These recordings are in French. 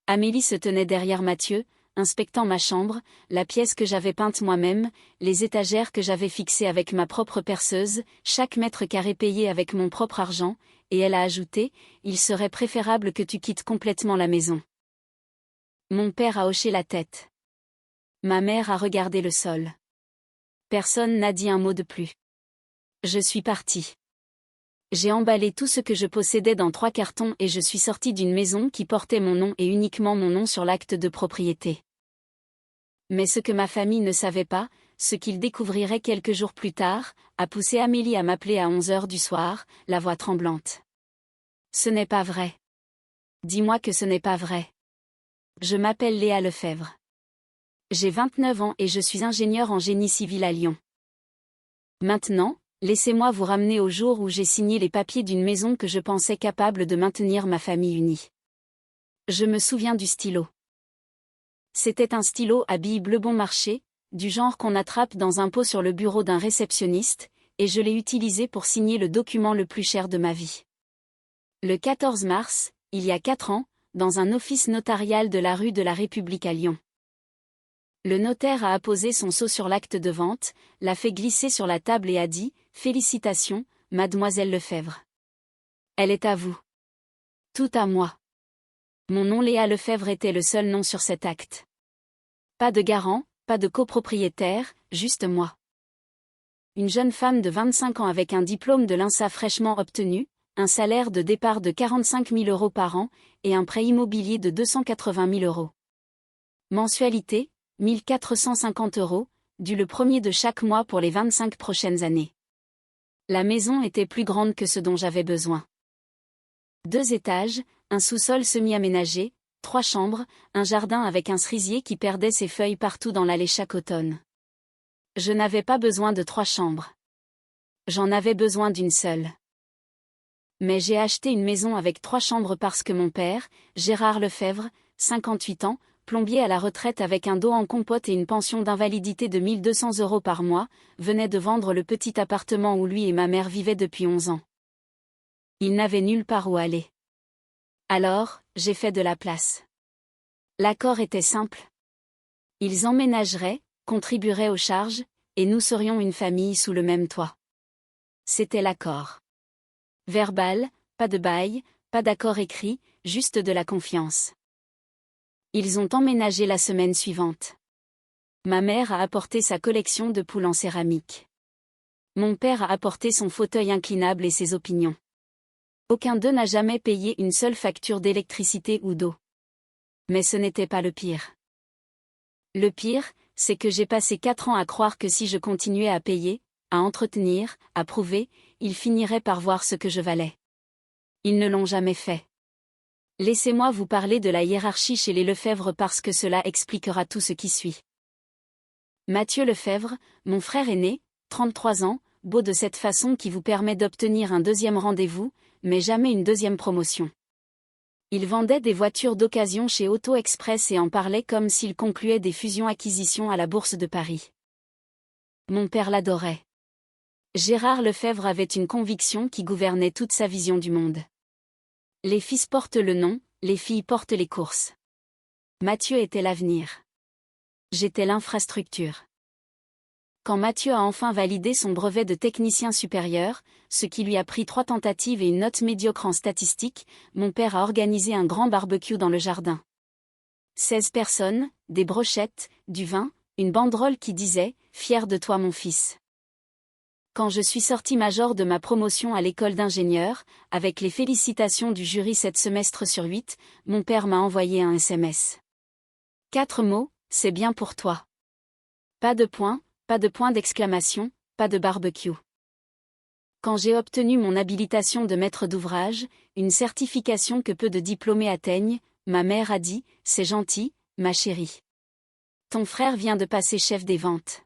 Amélie se tenait derrière Mathieu, inspectant ma chambre, la pièce que j'avais peinte moi-même, les étagères que j'avais fixées avec ma propre perceuse, chaque mètre carré payé avec mon propre argent, et elle a ajouté, « Il serait préférable que tu quittes complètement la maison. » Mon père a hoché la tête. Ma mère a regardé le sol. Personne n'a dit un mot de plus. Je suis partie. J'ai emballé tout ce que je possédais dans 3 cartons et je suis sortie d'une maison qui portait mon nom et uniquement mon nom sur l'acte de propriété. Mais ce que ma famille ne savait pas, ce qu'ils découvriraient quelques jours plus tard, a poussé Amélie à m'appeler à 11 h du soir, la voix tremblante. Ce n'est pas vrai. Dis-moi que ce n'est pas vrai. Je m'appelle Léa Lefebvre. J'ai 29 ans et je suis ingénieure en génie civil à Lyon. Maintenant, laissez-moi vous ramener au jour où j'ai signé les papiers d'une maison que je pensais capable de maintenir ma famille unie. Je me souviens du stylo. C'était un stylo à billes bleu bon marché, du genre qu'on attrape dans un pot sur le bureau d'un réceptionniste, et je l'ai utilisé pour signer le document le plus cher de ma vie. Le 14 mars, il y a 4 ans, dans un office notarial de la rue de la République à Lyon. Le notaire a apposé son sceau sur l'acte de vente, l'a fait glisser sur la table et a dit « Félicitations, mademoiselle Lefebvre. Elle est à vous. Tout à moi. » Mon nom Léa Lefebvre était le seul nom sur cet acte. Pas de garant, pas de copropriétaire, juste moi. Une jeune femme de 25 ans avec un diplôme de l'INSA fraîchement obtenu, un salaire de départ de 45 000 € par an, et un prêt immobilier de 280 000 €. Mensualité, 1 450 €, dû le premier de chaque mois pour les 25 prochaines années. La maison était plus grande que ce dont j'avais besoin. 2 étages, un sous-sol semi-aménagé, 3 chambres, un jardin avec un cerisier qui perdait ses feuilles partout dans l'allée chaque automne. Je n'avais pas besoin de 3 chambres. J'en avais besoin d'une seule. Mais j'ai acheté une maison avec 3 chambres parce que mon père, Gérard Lefebvre, 58 ans, plombier à la retraite avec un dos en compote et une pension d'invalidité de 1 200 € par mois, venait de vendre le petit appartement où lui et ma mère vivaient depuis 11 ans. Il n'avait nulle part où aller. Alors, j'ai fait de la place. L'accord était simple. Ils emménageraient, contribueraient aux charges, et nous serions une famille sous le même toit. C'était l'accord. Verbal, pas de bail, pas d'accord écrit, juste de la confiance. Ils ont emménagé la semaine suivante. Ma mère a apporté sa collection de poules en céramique. Mon père a apporté son fauteuil inclinable et ses opinions. Aucun d'eux n'a jamais payé une seule facture d'électricité ou d'eau. Mais ce n'était pas le pire. Le pire, c'est que j'ai passé 4 ans à croire que si je continuais à payer, à entretenir, à prouver, ils finiraient par voir ce que je valais. Ils ne l'ont jamais fait. Laissez-moi vous parler de la hiérarchie chez les Lefebvre parce que cela expliquera tout ce qui suit. Mathieu Lefebvre, mon frère aîné, 33 ans, beau de cette façon qui vous permet d'obtenir un 2e rendez-vous, mais jamais une 2e promotion. Il vendait des voitures d'occasion chez Auto Express et en parlait comme s'il concluait des fusions-acquisitions à la Bourse de Paris. Mon père l'adorait. Gérard Lefebvre avait une conviction qui gouvernait toute sa vision du monde. Les fils portent le nom, les filles portent les courses. Mathieu était l'avenir. J'étais l'infrastructure. Quand Mathieu a enfin validé son brevet de technicien supérieur, ce qui lui a pris 3 tentatives et une note médiocre en statistique, mon père a organisé un grand barbecue dans le jardin. 16 personnes, des brochettes, du vin, une banderole qui disait « Fier de toi mon fils ». Quand je suis sortie major de ma promotion à l'école d'ingénieur, avec les félicitations du jury 7 semestres sur 8, mon père m'a envoyé un SMS. 4 mots, c'est bien pour toi. Pas de point d'exclamation, pas de barbecue. Quand j'ai obtenu mon habilitation de maître d'ouvrage, une certification que peu de diplômés atteignent, ma mère a dit « C'est gentil, ma chérie. Ton frère vient de passer chef des ventes. »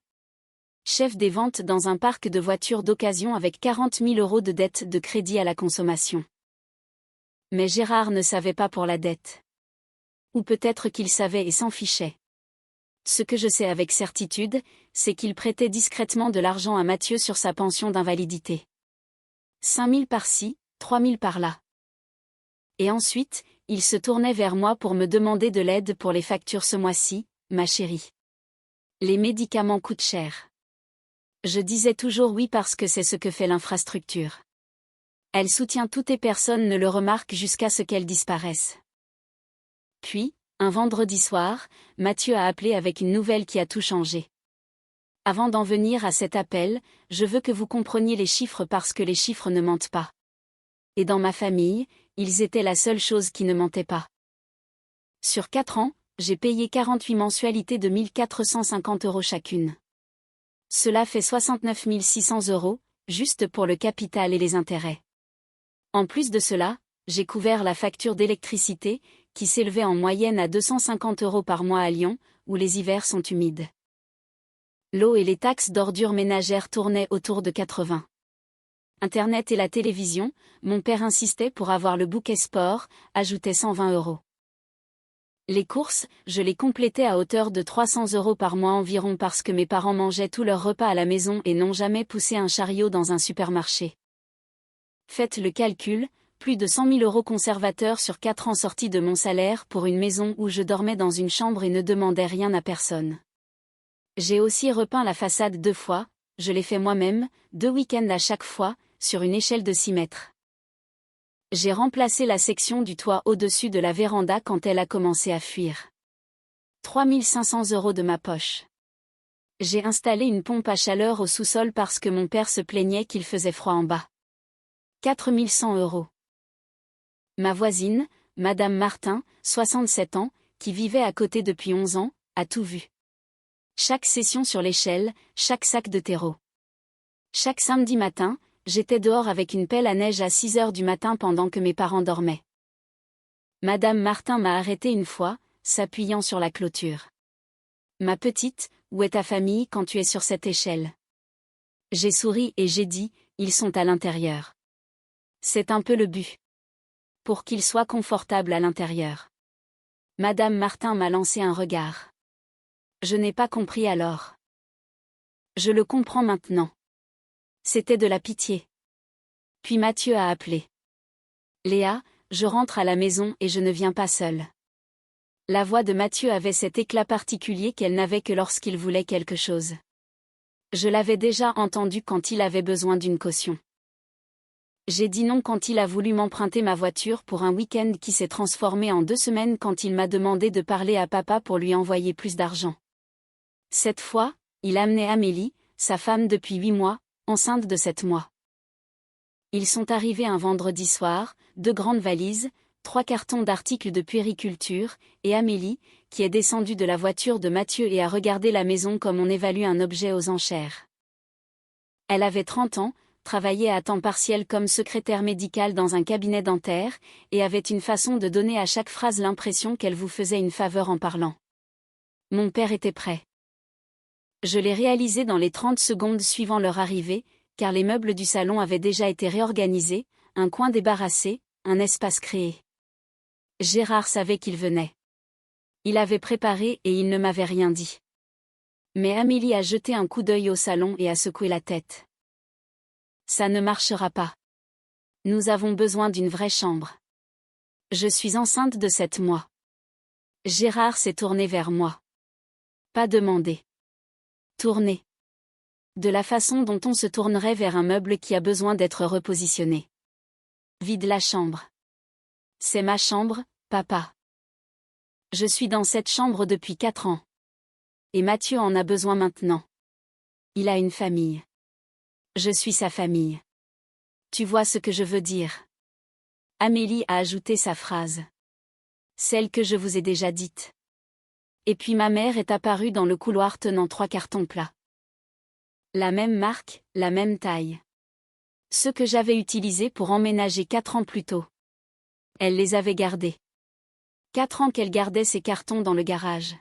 Chef des ventes dans un parc de voitures d'occasion avec 40 000 € de dette de crédit à la consommation. Mais Gérard ne savait pas pour la dette. Ou peut-être qu'il savait et s'en fichait. Ce que je sais avec certitude, c'est qu'il prêtait discrètement de l'argent à Mathieu sur sa pension d'invalidité. 5 000 par-ci, 3 000 par-là. Et ensuite, il se tournait vers moi pour me demander de l'aide pour les factures ce mois-ci, ma chérie. Les médicaments coûtent cher. Je disais toujours oui parce que c'est ce que fait l'infrastructure. Elle soutient tout et personne ne le remarque jusqu'à ce qu'elle disparaisse. Puis, un vendredi soir, Mathieu a appelé avec une nouvelle qui a tout changé. Avant d'en venir à cet appel, je veux que vous compreniez les chiffres parce que les chiffres ne mentent pas. Et dans ma famille, ils étaient la seule chose qui ne mentait pas. Sur 4 ans, j'ai payé 48 mensualités de 1 450 € chacune. Cela fait 69 600 €, juste pour le capital et les intérêts. En plus de cela, j'ai couvert la facture d'électricité, qui s'élevait en moyenne à 250 € par mois à Lyon, où les hivers sont humides. L'eau et les taxes d'ordures ménagères tournaient autour de 80. Internet et la télévision, mon père insistait pour avoir le bouquet sport, ajoutait 120 €. Les courses, je les complétais à hauteur de 300 € par mois environ parce que mes parents mangeaient tous leurs repas à la maison et n'ont jamais poussé un chariot dans un supermarché. Faites le calcul, plus de 100 000 € conservateurs sur 4 ans sortis de mon salaire pour une maison où je dormais dans une chambre et ne demandais rien à personne. J'ai aussi repeint la façade 2 fois, je l'ai fait moi-même, 2 week-ends à chaque fois, sur une échelle de 6 mètres. J'ai remplacé la section du toit au-dessus de la véranda quand elle a commencé à fuir. 3 500 € de ma poche. J'ai installé une pompe à chaleur au sous-sol parce que mon père se plaignait qu'il faisait froid en bas. 4 100 €. Ma voisine, Madame Martin, 67 ans, qui vivait à côté depuis 11 ans, a tout vu. Chaque session sur l'échelle, chaque sac de terreau. Chaque samedi matin, j'étais dehors avec une pelle à neige à 6 heures du matin pendant que mes parents dormaient. Madame Martin m'a arrêté une fois, s'appuyant sur la clôture. Ma petite, où est ta famille quand tu es sur cette échelle? J'ai souri et j'ai dit, ils sont à l'intérieur. C'est un peu le but. Pour qu'ils soient confortables à l'intérieur. Madame Martin m'a lancé un regard. Je n'ai pas compris alors. Je le comprends maintenant. C'était de la pitié. Puis Mathieu a appelé. Léa, je rentre à la maison et je ne viens pas seule. La voix de Mathieu avait cet éclat particulier qu'elle n'avait que lorsqu'il voulait quelque chose. Je l'avais déjà entendu quand il avait besoin d'une caution. J'ai dit non quand il a voulu m'emprunter ma voiture pour un week-end qui s'est transformé en 2 semaines quand il m'a demandé de parler à papa pour lui envoyer plus d'argent. Cette fois, il amenait Amélie, sa femme depuis 8 mois, enceinte de 7 mois. Ils sont arrivés un vendredi soir, 2 grandes valises, 3 cartons d'articles de puériculture, et Amélie, qui est descendue de la voiture de Mathieu et a regardé la maison comme on évalue un objet aux enchères. Elle avait 30 ans, travaillait à temps partiel comme secrétaire médicale dans un cabinet dentaire, et avait une façon de donner à chaque phrase l'impression qu'elle vous faisait une faveur en parlant. Mon père était prêt. Je l'ai réalisé dans les 30 secondes suivant leur arrivée, car les meubles du salon avaient déjà été réorganisés, un coin débarrassé, un espace créé. Gérard savait qu'il venait. Il avait préparé et il ne m'avait rien dit. Mais Amélie a jeté un coup d'œil au salon et a secoué la tête. Ça ne marchera pas. Nous avons besoin d'une vraie chambre. Je suis enceinte de 7 mois. Gérard s'est tourné vers moi. Pas demandé. Tourné. De la façon dont on se tournerait vers un meuble qui a besoin d'être repositionné. Vide la chambre. C'est ma chambre, papa. Je suis dans cette chambre depuis 4 ans. Et Mathieu en a besoin maintenant. Il a une famille. Je suis sa famille. Tu vois ce que je veux dire. Amélie a ajouté sa phrase. Celle que je vous ai déjà dite. Et puis ma mère est apparue dans le couloir tenant 3 cartons plats. La même marque, la même taille. Ceux que j'avais utilisés pour emménager 4 ans plus tôt. Elle les avait gardés. 4 ans qu'elle gardait ces cartons dans le garage.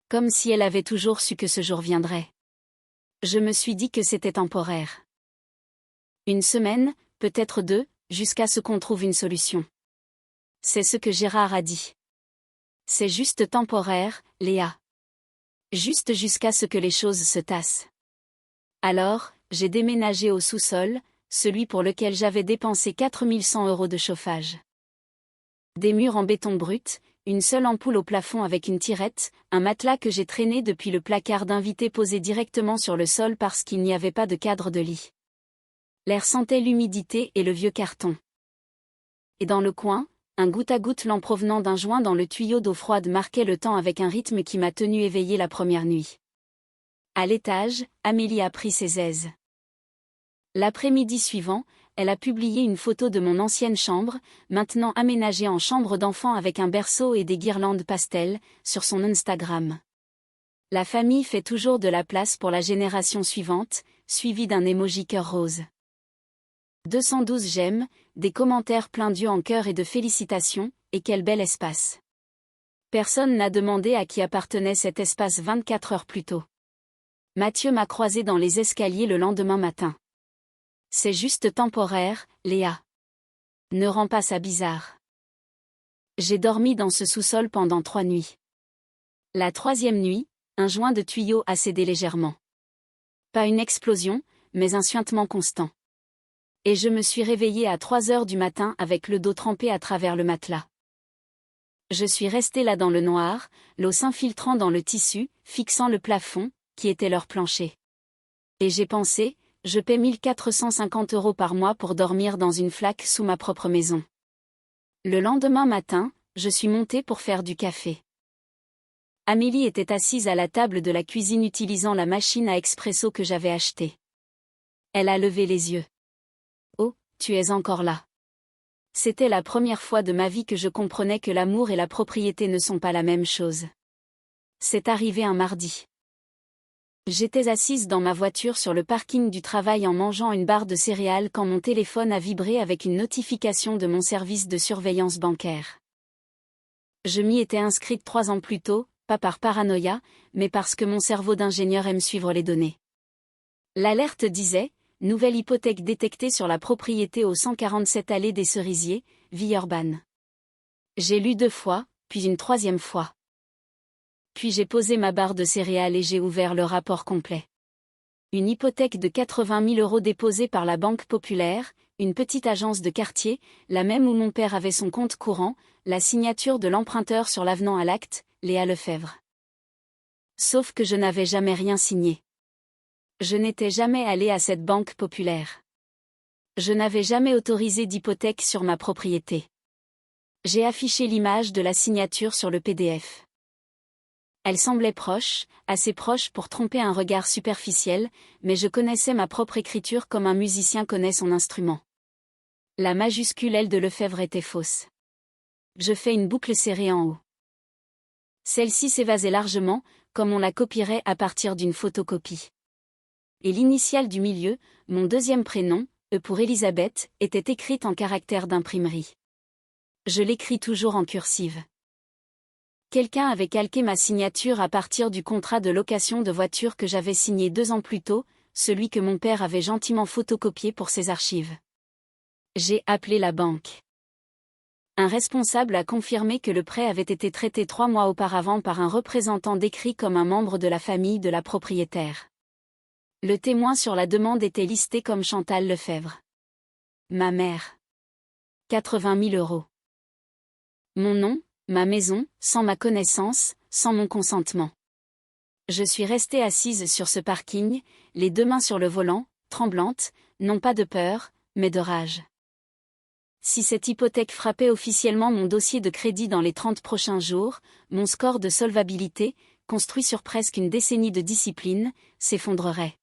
Comme si elle avait toujours su que ce jour viendrait. Je me suis dit que c'était temporaire. 1 semaine, peut-être 2, jusqu'à ce qu'on trouve une solution. C'est ce que Gérard a dit. C'est juste temporaire, Léa. Juste jusqu'à ce que les choses se tassent. Alors, j'ai déménagé au sous-sol, celui pour lequel j'avais dépensé 4 100 € de chauffage. Des murs en béton brut, une seule ampoule au plafond avec une tirette, un matelas que j'ai traîné depuis le placard d'invité posé directement sur le sol parce qu'il n'y avait pas de cadre de lit. L'air sentait l'humidité et le vieux carton. Et dans le coin, un goutte-à-goutte lampe provenant d'un joint dans le tuyau d'eau froide marquait le temps avec un rythme qui m'a tenu éveillée la première nuit. À l'étage, Amélie a pris ses aises. L'après-midi suivant, elle a publié une photo de mon ancienne chambre, maintenant aménagée en chambre d'enfant avec un berceau et des guirlandes pastel, sur son Instagram. La famille fait toujours de la place pour la génération suivante, suivie d'un emoji cœur rose. 212 j'aime, des commentaires pleins d'yeux en cœur et de félicitations, et quel bel espace. Personne n'a demandé à qui appartenait cet espace 24 heures plus tôt. Mathieu m'a croisé dans les escaliers le lendemain matin. C'est juste temporaire, Léa. Ne rends pas ça bizarre. J'ai dormi dans ce sous-sol pendant 3 nuits. La 3e nuit, un joint de tuyau a cédé légèrement. Pas une explosion, mais un suintement constant. Et je me suis réveillée à 3 heures du matin avec le dos trempé à travers le matelas. Je suis restée là dans le noir, l'eau s'infiltrant dans le tissu, fixant le plafond, qui était leur plancher. Et j'ai pensé, je paie 1450 € par mois pour dormir dans une flaque sous ma propre maison. Le lendemain matin, je suis montée pour faire du café. Amélie était assise à la table de la cuisine utilisant la machine à expresso que j'avais achetée. Elle a levé les yeux. Oh, tu es encore là. C'était la première fois de ma vie que je comprenais que l'amour et la propriété ne sont pas la même chose. C'est arrivé un mardi. J'étais assise dans ma voiture sur le parking du travail en mangeant une barre de céréales quand mon téléphone a vibré avec une notification de mon service de surveillance bancaire. Je m'y étais inscrite 3 ans plus tôt, pas par paranoïa, mais parce que mon cerveau d'ingénieur aime suivre les données. L'alerte disait « Nouvelle hypothèque détectée sur la propriété au 147 allée des Cerisiers, Villeurbanne ». J'ai lu 2 fois, puis une 3e fois. Puis j'ai posé ma barre de céréales et j'ai ouvert le rapport complet. Une hypothèque de 80 000 € déposée par la Banque Populaire, une petite agence de quartier, la même où mon père avait son compte courant, la signature de l'emprunteur sur l'avenant à l'acte, Léa Lefebvre. Sauf que je n'avais jamais rien signé. Je n'étais jamais allée à cette Banque Populaire. Je n'avais jamais autorisé d'hypothèque sur ma propriété. J'ai affiché l'image de la signature sur le PDF. Elle semblait proche, assez proche pour tromper un regard superficiel, mais je connaissais ma propre écriture comme un musicien connaît son instrument. La majuscule L de Lefebvre était fausse. Je fais une boucle serrée en haut. Celle-ci s'évasait largement, comme on la copierait à partir d'une photocopie. Et l'initiale du milieu, mon 2e prénom, E pour Elisabeth, était écrite en caractères d'imprimerie. Je l'écris toujours en cursive. Quelqu'un avait calqué ma signature à partir du contrat de location de voiture que j'avais signé 2 ans plus tôt, celui que mon père avait gentiment photocopié pour ses archives. J'ai appelé la banque. Un responsable a confirmé que le prêt avait été traité 3 mois auparavant par un représentant décrit comme un membre de la famille de la propriétaire. Le témoin sur la demande était listé comme Chantal Lefebvre. Ma mère. 80 000 €. Mon nom, ma maison, sans ma connaissance, sans mon consentement. Je suis restée assise sur ce parking, les 2 mains sur le volant, tremblante, non pas de peur, mais de rage. Si cette hypothèque frappait officiellement mon dossier de crédit dans les 30 prochains jours, mon score de solvabilité, construit sur presque une décennie de discipline, s'effondrerait.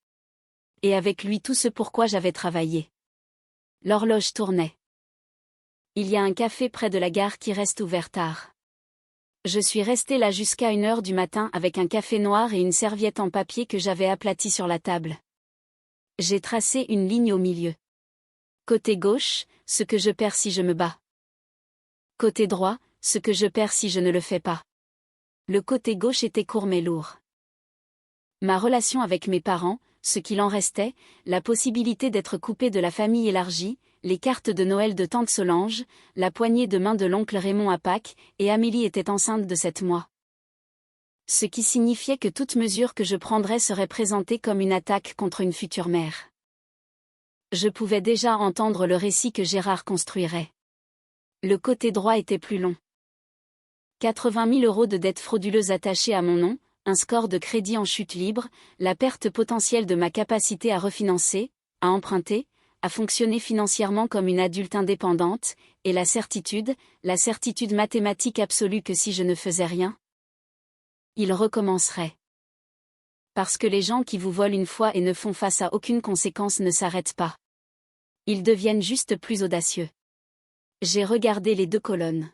Et avec lui tout ce pourquoi j'avais travaillé. L'horloge tournait. Il y a un café près de la gare qui reste ouvert tard. Je suis restée là jusqu'à 1 heure du matin avec un café noir et une serviette en papier que j'avais aplatie sur la table. J'ai tracé une ligne au milieu. Côté gauche, ce que je perds si je me bats. Côté droit, ce que je perds si je ne le fais pas. Le côté gauche était court mais lourd. Ma relation avec mes parents, ce qu'il en restait, la possibilité d'être coupée de la famille élargie, les cartes de Noël de tante Solange, la poignée de main de l'oncle Raymond à Pâques, et Amélie était enceinte de 7 mois. Ce qui signifiait que toute mesure que je prendrais serait présentée comme une attaque contre une future mère. Je pouvais déjà entendre le récit que Gérard construirait. Le côté droit était plus long. 80 000 € de dettes frauduleuses attachées à mon nom, un score de crédit en chute libre, la perte potentielle de ma capacité à refinancer, à emprunter, à fonctionner financièrement comme une adulte indépendante, et la certitude mathématique absolue que si je ne faisais rien, il recommencerait. Parce que les gens qui vous volent une fois et ne font face à aucune conséquence ne s'arrêtent pas. Ils deviennent juste plus audacieux. J'ai regardé les 2 colonnes.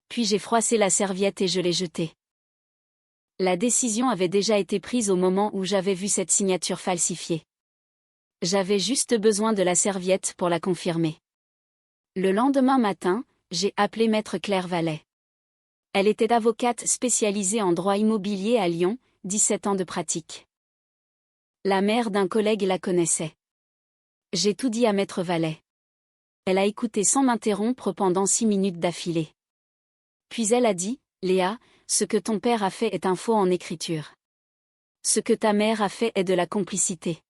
Puis j'ai froissé la serviette et je l'ai jetée. La décision avait déjà été prise au moment où j'avais vu cette signature falsifiée. J'avais juste besoin de la serviette pour la confirmer. Le lendemain matin, j'ai appelé Maître Claire Vallet. Elle était avocate spécialisée en droit immobilier à Lyon, 17 ans de pratique. La mère d'un collègue la connaissait. J'ai tout dit à Maître Vallet. Elle a écouté sans m'interrompre pendant 6 minutes d'affilée. Puis elle a dit, « Léa, ce que ton père a fait est un faux en écriture. Ce que ta mère a fait est de la complicité.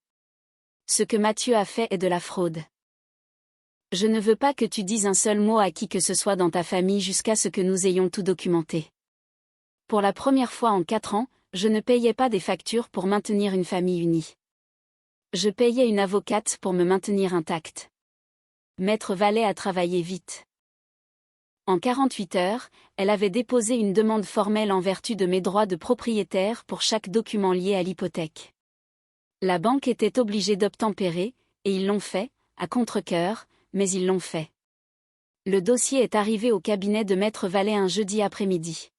Ce que Mathieu a fait est de la fraude. Je ne veux pas que tu dises un seul mot à qui que ce soit dans ta famille jusqu'à ce que nous ayons tout documenté. » Pour la première fois en 4 ans, je ne payais pas des factures pour maintenir une famille unie. Je payais une avocate pour me maintenir intacte. Maître Vallet a travaillé vite. En 48 heures, elle avait déposé une demande formelle en vertu de mes droits de propriétaire pour chaque document lié à l'hypothèque. La banque était obligée d'obtempérer, et ils l'ont fait, à contre-cœur, mais ils l'ont fait. Le dossier est arrivé au cabinet de Maître Vallet un jeudi après-midi.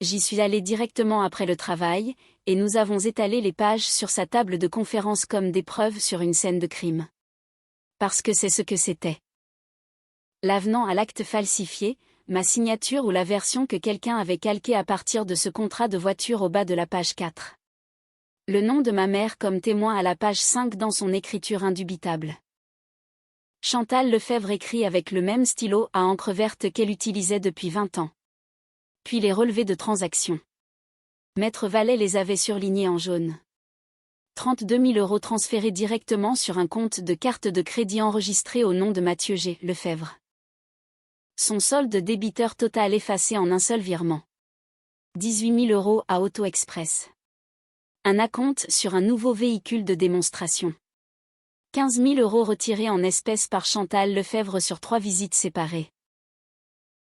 J'y suis allée directement après le travail, et nous avons étalé les pages sur sa table de conférence comme des preuves sur une scène de crime. Parce que c'est ce que c'était. L'avenant à l'acte falsifié, ma signature ou la version que quelqu'un avait calquée à partir de ce contrat de voiture au bas de la page 4. Le nom de ma mère comme témoin à la page 5 dans son écriture indubitable. Chantal Lefebvre écrit avec le même stylo à encre verte qu'elle utilisait depuis 20 ans. Puis les relevés de transactions. Maître Vallet les avait surlignés en jaune. 32 000 € transférés directement sur un compte de carte de crédit enregistré au nom de Mathieu G. Lefebvre. Son solde débiteur total effacé en un seul virement. 18 000 € à Auto Express. Un acompte sur un nouveau véhicule de démonstration. 15 000 € retirés en espèces par Chantal Lefebvre sur 3 visites séparées.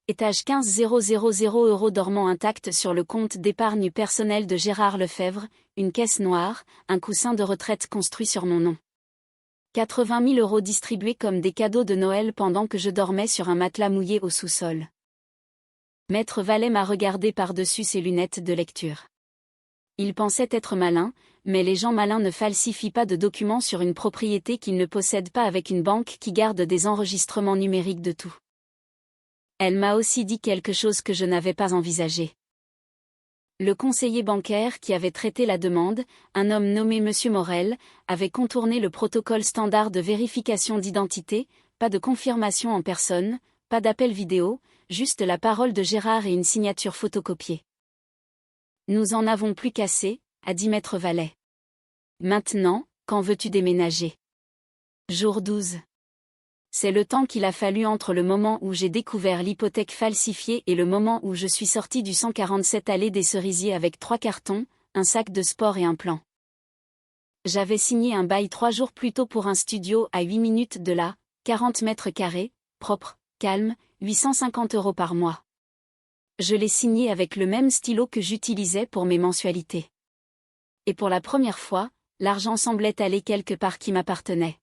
Étage 15 000 € dormant intact sur le compte d'épargne personnel de Gérard Lefebvre, une caisse noire, un coussin de retraite construit sur mon nom. 80 000 € distribués comme des cadeaux de Noël pendant que je dormais sur un matelas mouillé au sous-sol. Maître Vallet m'a regardé par-dessus ses lunettes de lecture. Il pensait être malin, mais les gens malins ne falsifient pas de documents sur une propriété qu'ils ne possèdent pas avec une banque qui garde des enregistrements numériques de tout. Elle m'a aussi dit quelque chose que je n'avais pas envisagé. Le conseiller bancaire qui avait traité la demande, un homme nommé Monsieur Morel, avait contourné le protocole standard de vérification d'identité, pas de confirmation en personne, pas d'appel vidéo, juste la parole de Gérard et une signature photocopiée. Nous en avons plus qu'assez, a dit Maître Vallet. Maintenant, quand veux-tu déménager? Jour 12. C'est le temps qu'il a fallu entre le moment où j'ai découvert l'hypothèque falsifiée et le moment où je suis sortie du 147 allée des Cerisiers avec 3 cartons, un sac de sport et un plan. J'avais signé un bail 3 jours plus tôt pour un studio à 8 minutes de là, 40 mètres carrés, propre, calme, 850 € par mois. Je l'ai signé avec le même stylo que j'utilisais pour mes mensualités. Et pour la première fois, l'argent semblait aller quelque part qui m'appartenait.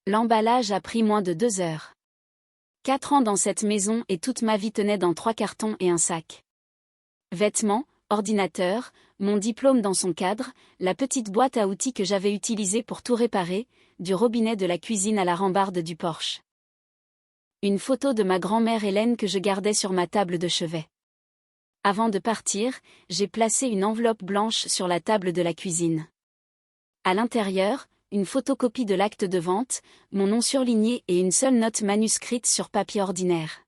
L'emballage a pris moins de 2 heures. 4 ans dans cette maison et toute ma vie tenait dans 3 cartons et un sac. Vêtements, ordinateur, mon diplôme dans son cadre, la petite boîte à outils que j'avais utilisée pour tout réparer, du robinet de la cuisine à la rambarde du porche. Une photo de ma grand-mère Hélène que je gardais sur ma table de chevet. Avant de partir, j'ai placé une enveloppe blanche sur la table de la cuisine. À l'intérieur, une photocopie de l'acte de vente, mon nom surligné et une seule note manuscrite sur papier ordinaire.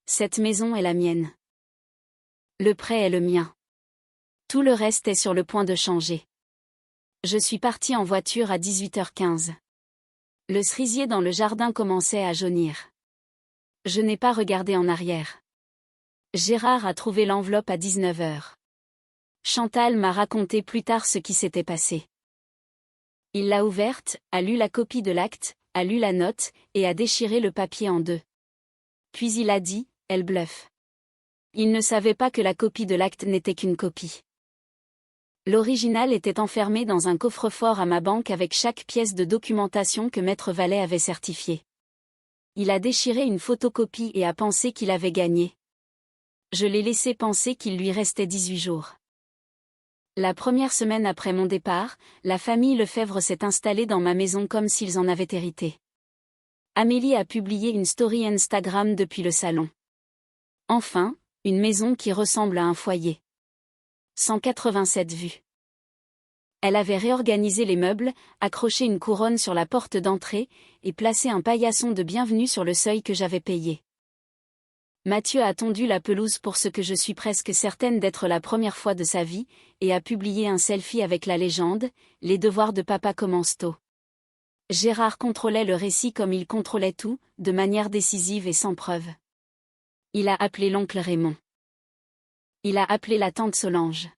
Cette maison est la mienne. Le prêt est le mien. Tout le reste est sur le point de changer. Je suis partie en voiture à 18h15. Le cerisier dans le jardin commençait à jaunir. Je n'ai pas regardé en arrière. Gérard a trouvé l'enveloppe à 19 heures. Chantal m'a raconté plus tard ce qui s'était passé. Il l'a ouverte, a lu la copie de l'acte, a lu la note, et a déchiré le papier en deux. Puis il a dit, elle bluffe. Il ne savait pas que la copie de l'acte n'était qu'une copie. L'original était enfermé dans un coffre-fort à ma banque avec chaque pièce de documentation que Maître Vallet avait certifiée. Il a déchiré une photocopie et a pensé qu'il avait gagné. Je l'ai laissé penser qu'il lui restait 18 jours. La première semaine après mon départ, la famille Lefebvre s'est installée dans ma maison comme s'ils en avaient hérité. Amélie a publié une story Instagram depuis le salon. Enfin, une maison qui ressemble à un foyer. 187 vues. Elle avait réorganisé les meubles, accroché une couronne sur la porte d'entrée, et placé un paillasson de bienvenue sur le seuil que j'avais payé. Mathieu a tondu la pelouse pour ce que je suis presque certaine d'être la première fois de sa vie, et a publié un selfie avec la légende « Les devoirs de papa commencent tôt ». Gérard contrôlait le récit comme il contrôlait tout, de manière décisive et sans preuve. Il a appelé l'oncle Raymond. Il a appelé la tante Solange.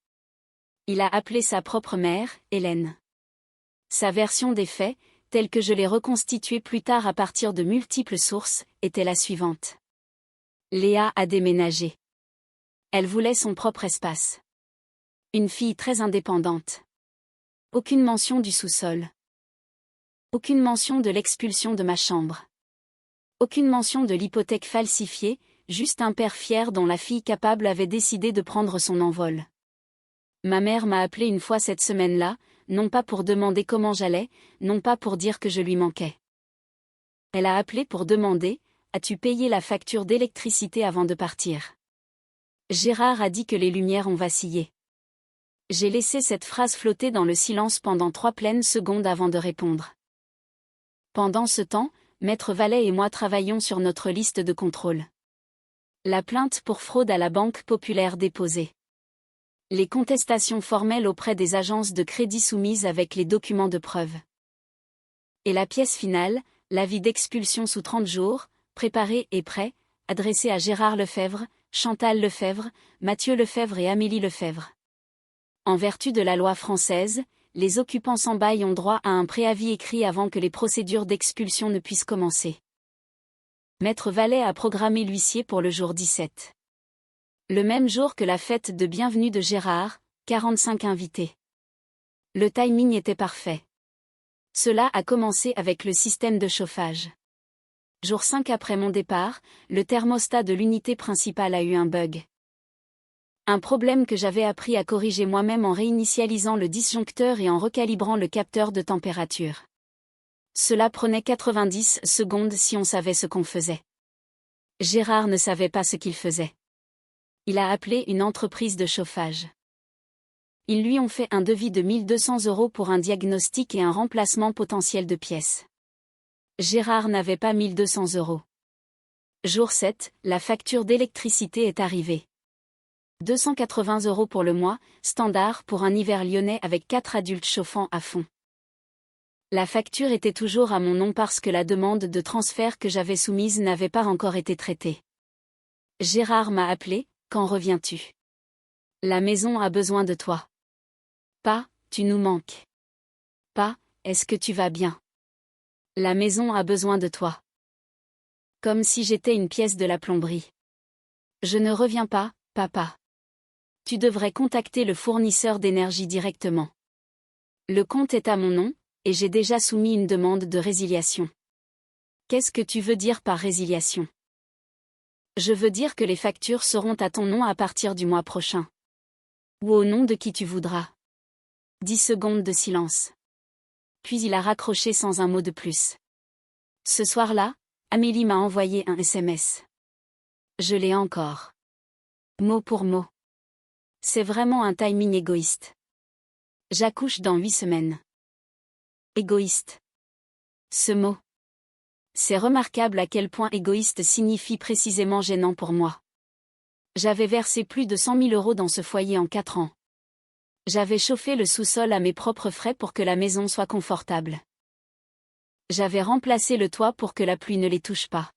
Il a appelé sa propre mère, Hélène. Sa version des faits, telle que je l'ai reconstituée plus tard à partir de multiples sources, était la suivante. Léa a déménagé. Elle voulait son propre espace. Une fille très indépendante. Aucune mention du sous-sol. Aucune mention de l'expulsion de ma chambre. Aucune mention de l'hypothèque falsifiée, juste un père fier dont la fille capable avait décidé de prendre son envol. Ma mère m'a appelé une fois cette semaine-là, non pas pour demander comment j'allais, non pas pour dire que je lui manquais. Elle a appelé pour demander « As-tu payé la facture d'électricité avant de partir ?» Gérard a dit que les lumières ont vacillé. J'ai laissé cette phrase flotter dans le silence pendant 3 pleines secondes avant de répondre. Pendant ce temps, Maître Vallet et moi travaillions sur notre liste de contrôle. La plainte pour fraude à la Banque populaire déposée. Les contestations formelles auprès des agences de crédit soumises avec les documents de preuve. Et la pièce finale, l'avis d'expulsion sous 30 jours, préparé et prêt, adressé à Gérard Lefebvre, Chantal Lefebvre, Mathieu Lefebvre et Amélie Lefebvre. En vertu de la loi française, les occupants sans bail ont droit à un préavis écrit avant que les procédures d'expulsion ne puissent commencer. Maître Vallet a programmé l'huissier pour le jour 17. Le même jour que la fête de bienvenue de Gérard, 45 invités. Le timing était parfait. Cela a commencé avec le système de chauffage. Jour 5 après mon départ, le thermostat de l'unité principale a eu un bug. Un problème que j'avais appris à corriger moi-même en réinitialisant le disjoncteur et en recalibrant le capteur de température. Cela prenait 90 secondes si on savait ce qu'on faisait. Gérard ne savait pas ce qu'il faisait. Il a appelé une entreprise de chauffage. Ils lui ont fait un devis de 1 200 € pour un diagnostic et un remplacement potentiel de pièces. Gérard n'avait pas 1 200 €. Jour 7, la facture d'électricité est arrivée. 280 € pour le mois, standard pour un hiver lyonnais avec 4 adultes chauffant à fond. La facture était toujours à mon nom parce que la demande de transfert que j'avais soumise n'avait pas encore été traitée. Gérard m'a appelé, quand reviens-tu? La maison a besoin de toi. Pas, tu nous manques. Pas, est-ce que tu vas bien? La maison a besoin de toi. Comme si j'étais une pièce de la plomberie. Je ne reviens pas, papa. Tu devrais contacter le fournisseur d'énergie directement. Le compte est à mon nom, et j'ai déjà soumis une demande de résiliation. Qu'est-ce que tu veux dire par résiliation? Je veux dire que les factures seront à ton nom à partir du mois prochain. Ou au nom de qui tu voudras. 10 secondes de silence. Puis il a raccroché sans un mot de plus. Ce soir-là, Amélie m'a envoyé un SMS. Je l'ai encore. Mot pour mot. C'est vraiment un timing égoïste. J'accouche dans 8 semaines. Égoïste. Ce mot. C'est remarquable à quel point égoïste signifie précisément gênant pour moi. J'avais versé plus de 100 000 € dans ce foyer en 4 ans. J'avais chauffé le sous-sol à mes propres frais pour que la maison soit confortable. J'avais remplacé le toit pour que la pluie ne les touche pas.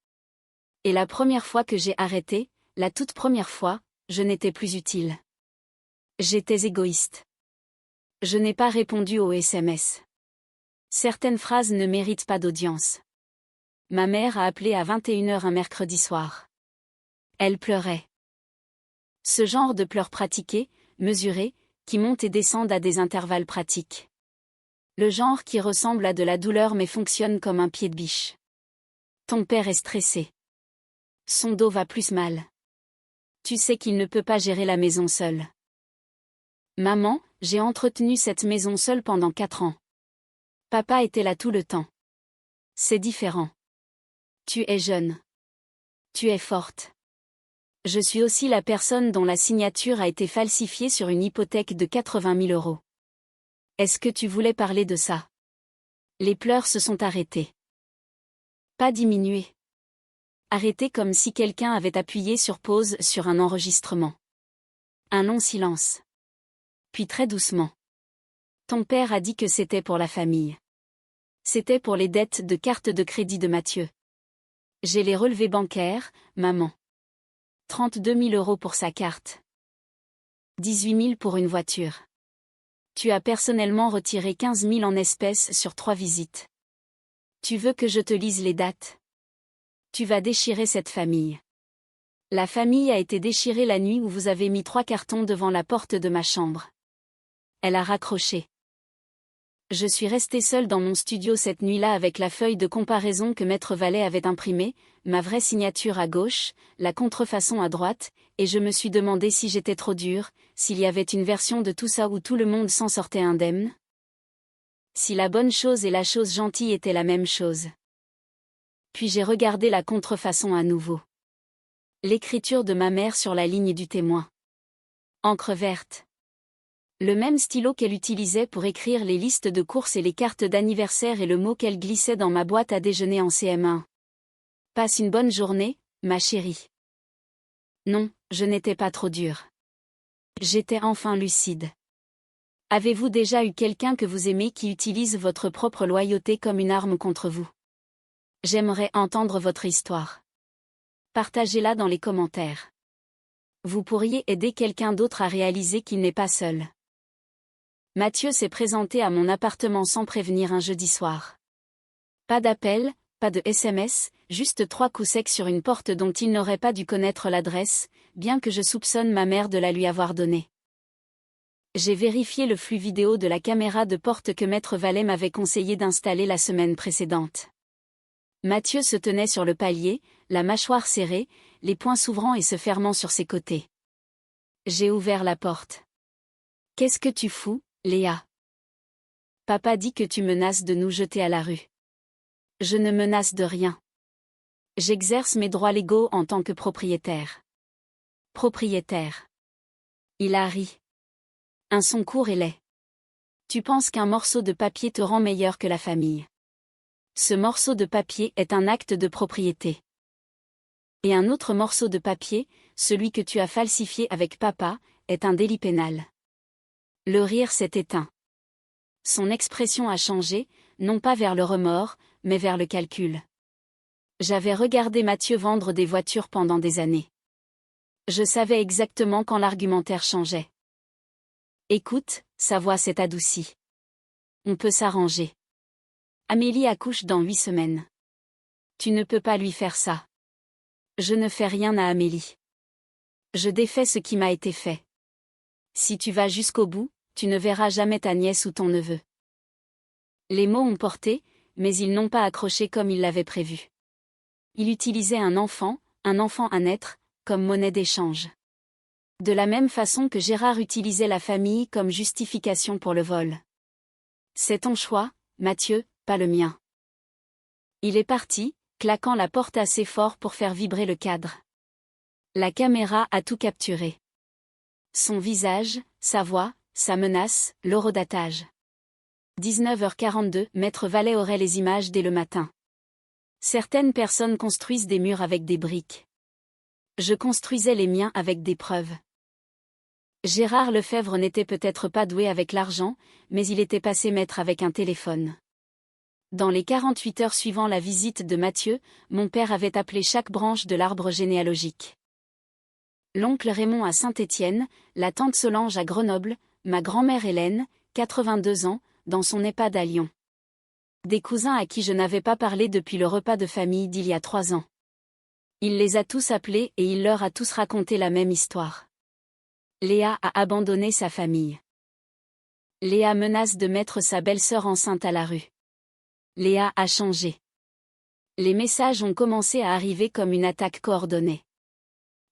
Et la première fois que j'ai arrêté, la toute première fois, je n'étais plus utile. J'étais égoïste. Je n'ai pas répondu aux SMS. Certaines phrases ne méritent pas d'audience. Ma mère a appelé à 21h un mercredi soir. Elle pleurait. Ce genre de pleurs pratiqués, mesurés, qui montent et descendent à des intervalles pratiques. Le genre qui ressemble à de la douleur mais fonctionne comme un pied de biche. Ton père est stressé. Son dos va plus mal. Tu sais qu'il ne peut pas gérer la maison seul. Maman, j'ai entretenu cette maison seule pendant 4 ans. Papa était là tout le temps. C'est différent. Tu es jeune. Tu es forte. Je suis aussi la personne dont la signature a été falsifiée sur une hypothèque de 80 000 €. Est-ce que tu voulais parler de ça? Les pleurs se sont arrêtés. Pas diminués. Arrêtés comme si quelqu'un avait appuyé sur pause sur un enregistrement. Un long silence. Puis très doucement. Ton père a dit que c'était pour la famille. C'était pour les dettes de carte de crédit de Mathieu. J'ai les relevés bancaires, maman. 32 000 € pour sa carte. 18 000 pour une voiture. Tu as personnellement retiré 15 000 en espèces sur 3 visites. Tu veux que je te lise les dates? Tu vas déchirer cette famille. La famille a été déchirée la nuit où vous avez mis 3 cartons devant la porte de ma chambre. Elle a raccroché. Je suis restée seule dans mon studio cette nuit-là avec la feuille de comparaison que Maître Vallet avait imprimée, ma vraie signature à gauche, la contrefaçon à droite, et je me suis demandé si j'étais trop dure, s'il y avait une version de tout ça où tout le monde s'en sortait indemne. Si la bonne chose et la chose gentille étaient la même chose. Puis j'ai regardé la contrefaçon à nouveau. L'écriture de ma mère sur la ligne du témoin. Encre verte. Le même stylo qu'elle utilisait pour écrire les listes de courses et les cartes d'anniversaire et le mot qu'elle glissait dans ma boîte à déjeuner en CM1. Passe une bonne journée, ma chérie. Non, je n'étais pas trop dure. J'étais enfin lucide. Avez-vous déjà eu quelqu'un que vous aimez qui utilise votre propre loyauté comme une arme contre vous? J'aimerais entendre votre histoire. Partagez-la dans les commentaires. Vous pourriez aider quelqu'un d'autre à réaliser qu'il n'est pas seul. Mathieu s'est présenté à mon appartement sans prévenir un jeudi soir. Pas d'appel, pas de SMS, juste 3 coups secs sur une porte dont il n'aurait pas dû connaître l'adresse, bien que je soupçonne ma mère de la lui avoir donnée. J'ai vérifié le flux vidéo de la caméra de porte que Maître Vallet m'avait conseillé d'installer la semaine précédente. Mathieu se tenait sur le palier, la mâchoire serrée, les poings s'ouvrant et se fermant sur ses côtés. J'ai ouvert la porte. « Qu'est-ce que tu fous, Léa? Papa dit que tu menaces de nous jeter à la rue. » Je ne menace de rien. J'exerce mes droits légaux en tant que propriétaire. Propriétaire. Il a ri. Un son court et laid. Tu penses qu'un morceau de papier te rend meilleur que la famille. Ce morceau de papier est un acte de propriété. Et un autre morceau de papier, celui que tu as falsifié avec papa, est un délit pénal. Le rire s'est éteint. Son expression a changé, non pas vers le remords, mais vers le calcul. J'avais regardé Mathieu vendre des voitures pendant des années. Je savais exactement quand l'argumentaire changeait. Écoute, sa voix s'est adoucie. On peut s'arranger. Amélie accouche dans 8 semaines. Tu ne peux pas lui faire ça. Je ne fais rien à Amélie. Je défais ce qui m'a été fait. Si tu vas jusqu'au bout, tu ne verras jamais ta nièce ou ton neveu. Les mots ont porté, mais ils n'ont pas accroché comme il l'avait prévu. Il utilisait un enfant à naître, comme monnaie d'échange. De la même façon que Gérard utilisait la famille comme justification pour le vol. C'est ton choix, Mathieu, pas le mien. Il est parti, claquant la porte assez fort pour faire vibrer le cadre. La caméra a tout capturé. Son visage, sa voix, sa menace, l'horodatage. 19h42, Maître Vallet aurait les images dès le matin. Certaines personnes construisent des murs avec des briques. Je construisais les miens avec des preuves. Gérard Lefebvre n'était peut-être pas doué avec l'argent, mais il était passé maître avec un téléphone. Dans les 48 heures suivant la visite de Mathieu, mon père avait appelé chaque branche de l'arbre généalogique. L'oncle Raymond à Saint-Étienne, la tante Solange à Grenoble, ma grand-mère Hélène, 82 ans, dans son EHPAD à Lyon. Des cousins à qui je n'avais pas parlé depuis le repas de famille d'il y a 3 ans. Il les a tous appelés et il leur a tous raconté la même histoire. Léa a abandonné sa famille. Léa menace de mettre sa belle-sœur enceinte à la rue. Léa a changé. Les messages ont commencé à arriver comme une attaque coordonnée.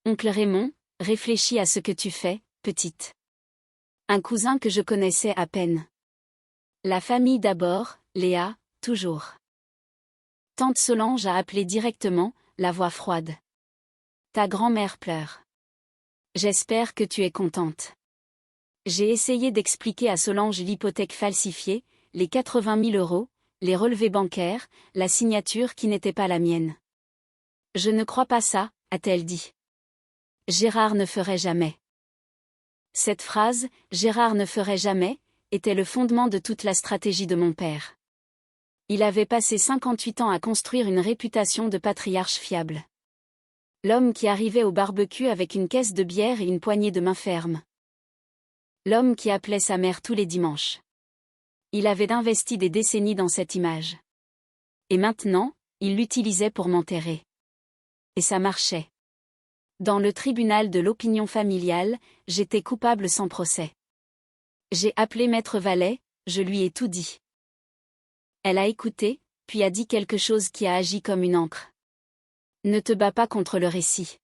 Oncle Raymond, réfléchis à ce que tu fais, petite. Un cousin que je connaissais à peine. La famille d'abord, Léa, toujours. Tante Solange a appelé directement, la voix froide. Ta grand-mère pleure. J'espère que tu es contente. J'ai essayé d'expliquer à Solange l'hypothèque falsifiée, les 80 000 euros, les relevés bancaires, la signature qui n'était pas la mienne. Je ne crois pas ça, a-t-elle dit. Gérard ne ferait jamais. Cette phrase, Gérard ne ferait jamais, était le fondement de toute la stratégie de mon père. Il avait passé 58 ans à construire une réputation de patriarche fiable. L'homme qui arrivait au barbecue avec une caisse de bière et une poignée de main ferme. L'homme qui appelait sa mère tous les dimanches. Il avait investi des décennies dans cette image. Et maintenant, il l'utilisait pour m'enterrer. Et ça marchait. Dans le tribunal de l'opinion familiale, j'étais coupable sans procès. J'ai appelé Maître Vallet, je lui ai tout dit. Elle a écouté, puis a dit quelque chose qui a agi comme une encre. Ne te bats pas contre le récit.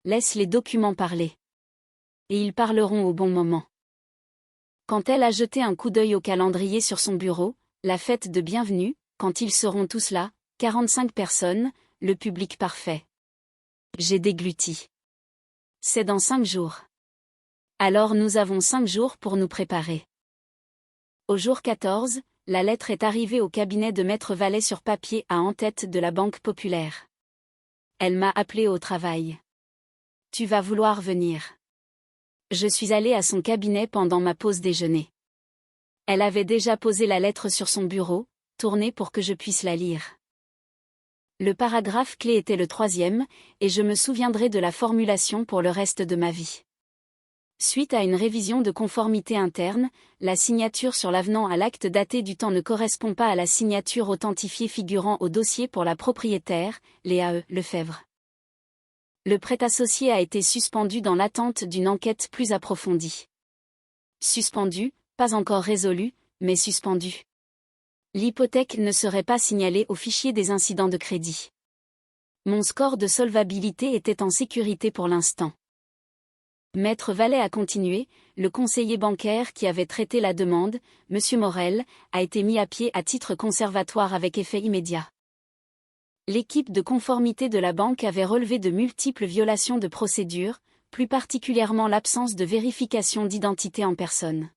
Laisse les documents parler. Et ils parleront au bon moment. Quand elle a jeté un coup d'œil au calendrier sur son bureau, la fête de bienvenue, quand ils seront tous là, 45 personnes, le public parfait. J'ai dégluti. C'est dans 5 jours. Alors nous avons 5 jours pour nous préparer. Au jour 14, la lettre est arrivée au cabinet de Maître Vallet sur papier à en-tête de la Banque Populaire. Elle m'a appelé au travail. Tu vas vouloir venir. Je suis allée à son cabinet pendant ma pause déjeuner. Elle avait déjà posé la lettre sur son bureau, tournée pour que je puisse la lire. Le paragraphe clé était le 3e, et je me souviendrai de la formulation pour le reste de ma vie. Suite à une révision de conformité interne, la signature sur l'avenant à l'acte daté du temps ne correspond pas à la signature authentifiée figurant au dossier pour la propriétaire, Léa Lefebvre. Le prêt associé a été suspendu dans l'attente d'une enquête plus approfondie. Suspendu, pas encore résolu, mais suspendu. L'hypothèque ne serait pas signalée au fichier des incidents de crédit. Mon score de solvabilité était en sécurité pour l'instant. Maître Vallet a continué, le conseiller bancaire qui avait traité la demande, M. Morel, a été mis à pied à titre conservatoire avec effet immédiat. L'équipe de conformité de la banque avait relevé de multiples violations de procédure, plus particulièrement l'absence de vérification d'identité en personne.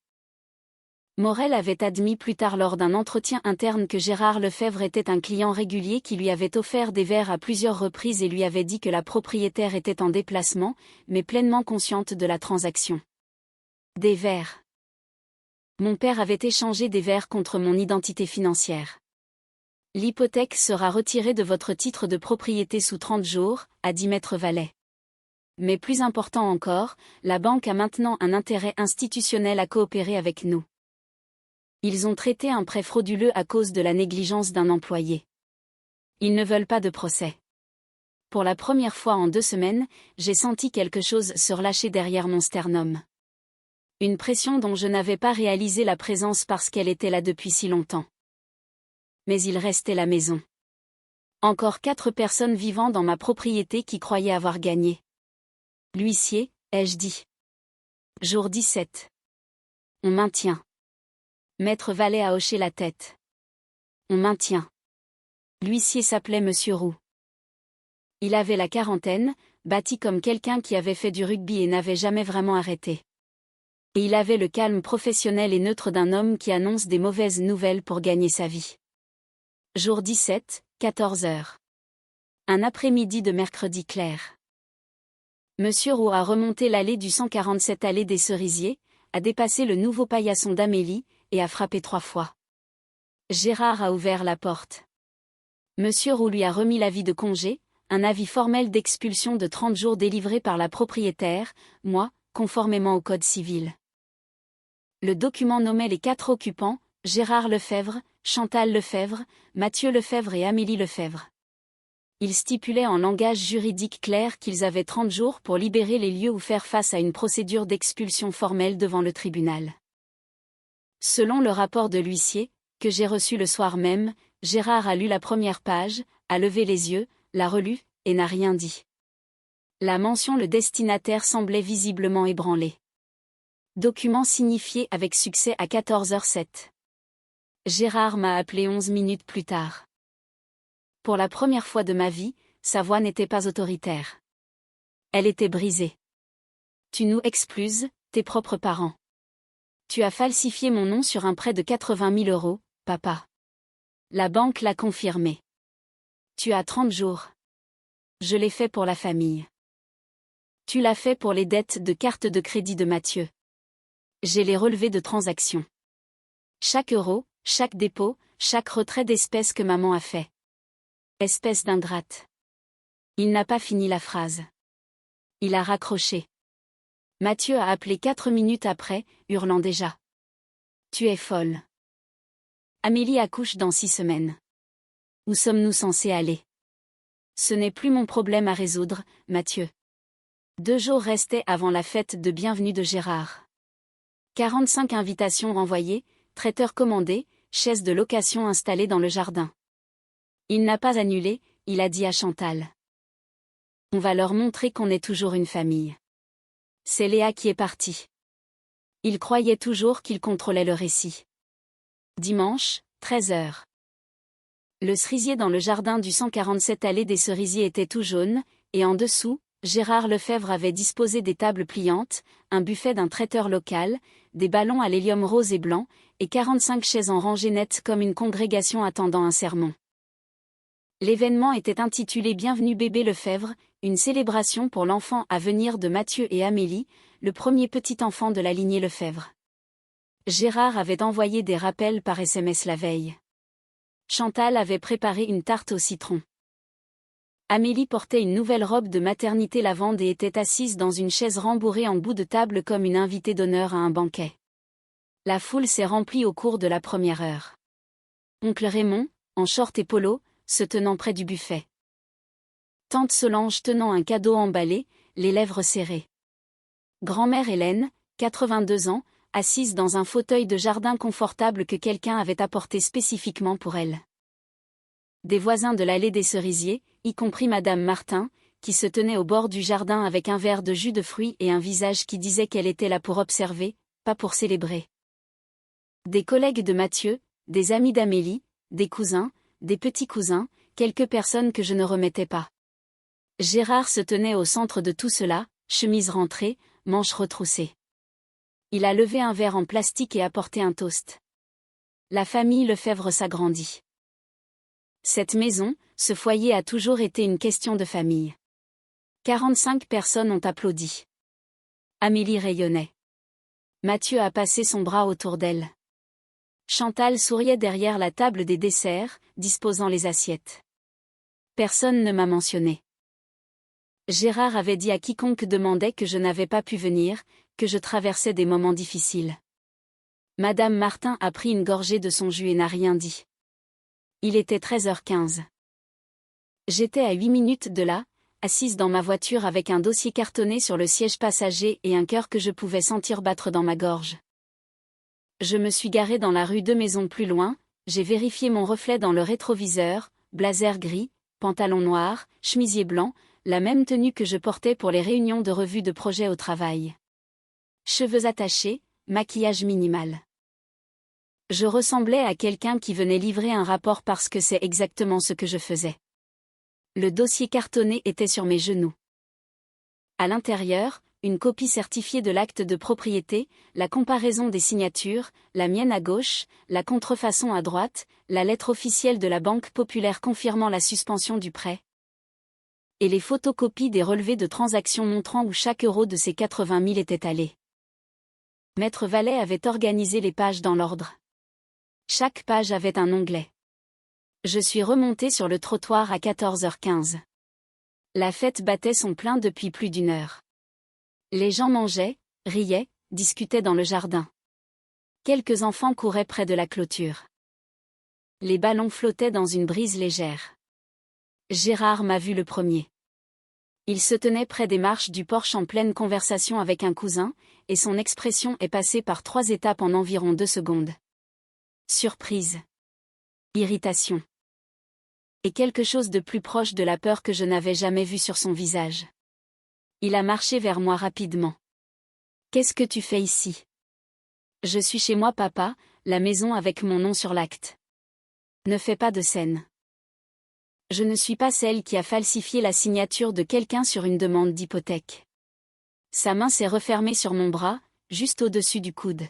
Morel avait admis plus tard lors d'un entretien interne que Gérard Lefebvre était un client régulier qui lui avait offert des verres à plusieurs reprises et lui avait dit que la propriétaire était en déplacement, mais pleinement consciente de la transaction. Des verres. Mon père avait échangé des verres contre mon identité financière. L'hypothèque sera retirée de votre titre de propriété sous 30 jours, a dit Maître Vallet. Mais plus important encore, la banque a maintenant un intérêt institutionnel à coopérer avec nous. Ils ont traité un prêt frauduleux à cause de la négligence d'un employé. Ils ne veulent pas de procès. Pour la première fois en 2 semaines, j'ai senti quelque chose se relâcher derrière mon sternum. Une pression dont je n'avais pas réalisé la présence parce qu'elle était là depuis si longtemps. Mais il restait la maison. Encore 4 personnes vivant dans ma propriété qui croyaient avoir gagné. L'huissier, ai-je dit. Jour 17. On maintient. Maître Vallet a hoché la tête. On maintient. L'huissier s'appelait Monsieur Roux. Il avait la quarantaine, bâti comme quelqu'un qui avait fait du rugby et n'avait jamais vraiment arrêté. Et il avait le calme professionnel et neutre d'un homme qui annonce des mauvaises nouvelles pour gagner sa vie. Jour 17, 14 heures. Un après-midi de mercredi clair. Monsieur Roux a remonté l'allée du 147 allée des Cerisiers, a dépassé le nouveau paillasson d'Amélie, et a frappé 3 fois. Gérard a ouvert la porte. Monsieur Roux lui a remis l'avis de congé, un avis formel d'expulsion de 30 jours délivré par la propriétaire, moi, conformément au Code civil. Le document nommait les 4 occupants, Gérard Lefebvre, Chantal Lefebvre, Mathieu Lefebvre et Amélie Lefebvre. Il stipulait en langage juridique clair qu'ils avaient 30 jours pour libérer les lieux ou faire face à une procédure d'expulsion formelle devant le tribunal. Selon le rapport de l'huissier, que j'ai reçu le soir même, Gérard a lu la première page, a levé les yeux, l'a relu, et n'a rien dit. La mention le destinataire semblait visiblement ébranlé. Document signifié avec succès à 14h07. Gérard m'a appelé 11 minutes plus tard. Pour la première fois de ma vie, sa voix n'était pas autoritaire. Elle était brisée. Tu nous expulses, tes propres parents. Tu as falsifié mon nom sur un prêt de 80 000 euros, papa. La banque l'a confirmé. Tu as 30 jours. Je l'ai fait pour la famille. Tu l'as fait pour les dettes de carte de crédit de Mathieu. J'ai les relevés de transactions. Chaque euro, chaque dépôt, chaque retrait d'espèces que maman a fait. Espèce d'ingrate. Il n'a pas fini la phrase. Il a raccroché. Mathieu a appelé 4 minutes après, hurlant déjà. Tu es folle. Amélie accouche dans 6 semaines. Où sommes-nous censés aller? Ce n'est plus mon problème à résoudre, Mathieu. 2 jours restaient avant la fête de bienvenue de Gérard. 45 invitations renvoyées, traiteur commandé, chaises de location installées dans le jardin. Il n'a pas annulé, il a dit à Chantal. On va leur montrer qu'on est toujours une famille. C'est Léa qui est partie. Il croyait toujours qu'il contrôlait le récit. Dimanche, 13h. Le cerisier dans le jardin du 147 allée des Cerisiers était tout jaune, et en dessous, Gérard Lefebvre avait disposé des tables pliantes, un buffet d'un traiteur local, des ballons à l'hélium rose et blanc, et 45 chaises en rangée nette comme une congrégation attendant un sermon. L'événement était intitulé Bienvenue bébé Lefebvre, une célébration pour l'enfant à venir de Mathieu et Amélie, le premier petit enfant de la lignée Lefebvre. Gérard avait envoyé des rappels par SMS la veille. Chantal avait préparé une tarte au citron. Amélie portait une nouvelle robe de maternité lavande et était assise dans une chaise rembourrée en bout de table comme une invitée d'honneur à un banquet. La foule s'est remplie au cours de la première heure. Oncle Raymond, en short et polo, se tenant près du buffet. Tante Solange tenant un cadeau emballé, les lèvres serrées. Grand-mère Hélène, 82 ans, assise dans un fauteuil de jardin confortable que quelqu'un avait apporté spécifiquement pour elle. Des voisins de l'allée des Cerisiers, y compris Madame Martin, qui se tenait au bord du jardin avec un verre de jus de fruits et un visage qui disait qu'elle était là pour observer, pas pour célébrer. Des collègues de Mathieu, des amis d'Amélie, des cousins, des petits cousins, quelques personnes que je ne remettais pas. Gérard se tenait au centre de tout cela, chemise rentrée, manches retroussées. Il a levé un verre en plastique et apporté un toast. La famille Lefebvre s'agrandit. Cette maison, ce foyer a toujours été une question de famille. 45 personnes ont applaudi. Amélie rayonnait. Mathieu a passé son bras autour d'elle. Chantal souriait derrière la table des desserts, disposant les assiettes. Personne ne m'a mentionné. Gérard avait dit à quiconque demandait que je n'avais pas pu venir, que je traversais des moments difficiles. Madame Martin a pris une gorgée de son jus et n'a rien dit. Il était 13h15. J'étais à 8 minutes de là, assise dans ma voiture avec un dossier cartonné sur le siège passager et un cœur que je pouvais sentir battre dans ma gorge. Je me suis garée dans la rue 2 maisons plus loin, j'ai vérifié mon reflet dans le rétroviseur, blazer gris, pantalon noir, chemisier blanc, la même tenue que je portais pour les réunions de revue de projet au travail. Cheveux attachés, maquillage minimal. Je ressemblais à quelqu'un qui venait livrer un rapport parce que c'est exactement ce que je faisais. Le dossier cartonné était sur mes genoux. À l'intérieur, une copie certifiée de l'acte de propriété, la comparaison des signatures, la mienne à gauche, la contrefaçon à droite, la lettre officielle de la Banque populaire confirmant la suspension du prêt. Et les photocopies des relevés de transactions montrant où chaque euro de ces 80 000 était allé. Maître Vallet avait organisé les pages dans l'ordre. Chaque page avait un onglet. Je suis remontée sur le trottoir à 14h15. La fête battait son plein depuis plus d'une heure. Les gens mangeaient, riaient, discutaient dans le jardin. Quelques enfants couraient près de la clôture. Les ballons flottaient dans une brise légère. Gérard m'a vu le premier. Il se tenait près des marches du porche en pleine conversation avec un cousin, et son expression est passée par 3 étapes en environ 2 secondes. Surprise. Irritation. Et quelque chose de plus proche de la peur que je n'avais jamais vu sur son visage. Il a marché vers moi rapidement. « Qu'est-ce que tu fais ici ? » « Je suis chez moi papa, la maison avec mon nom sur l'acte. » « Ne fais pas de scène. Je ne suis pas celle qui a falsifié la signature de quelqu'un sur une demande d'hypothèque. » Sa main s'est refermée sur mon bras, juste au-dessus du coude.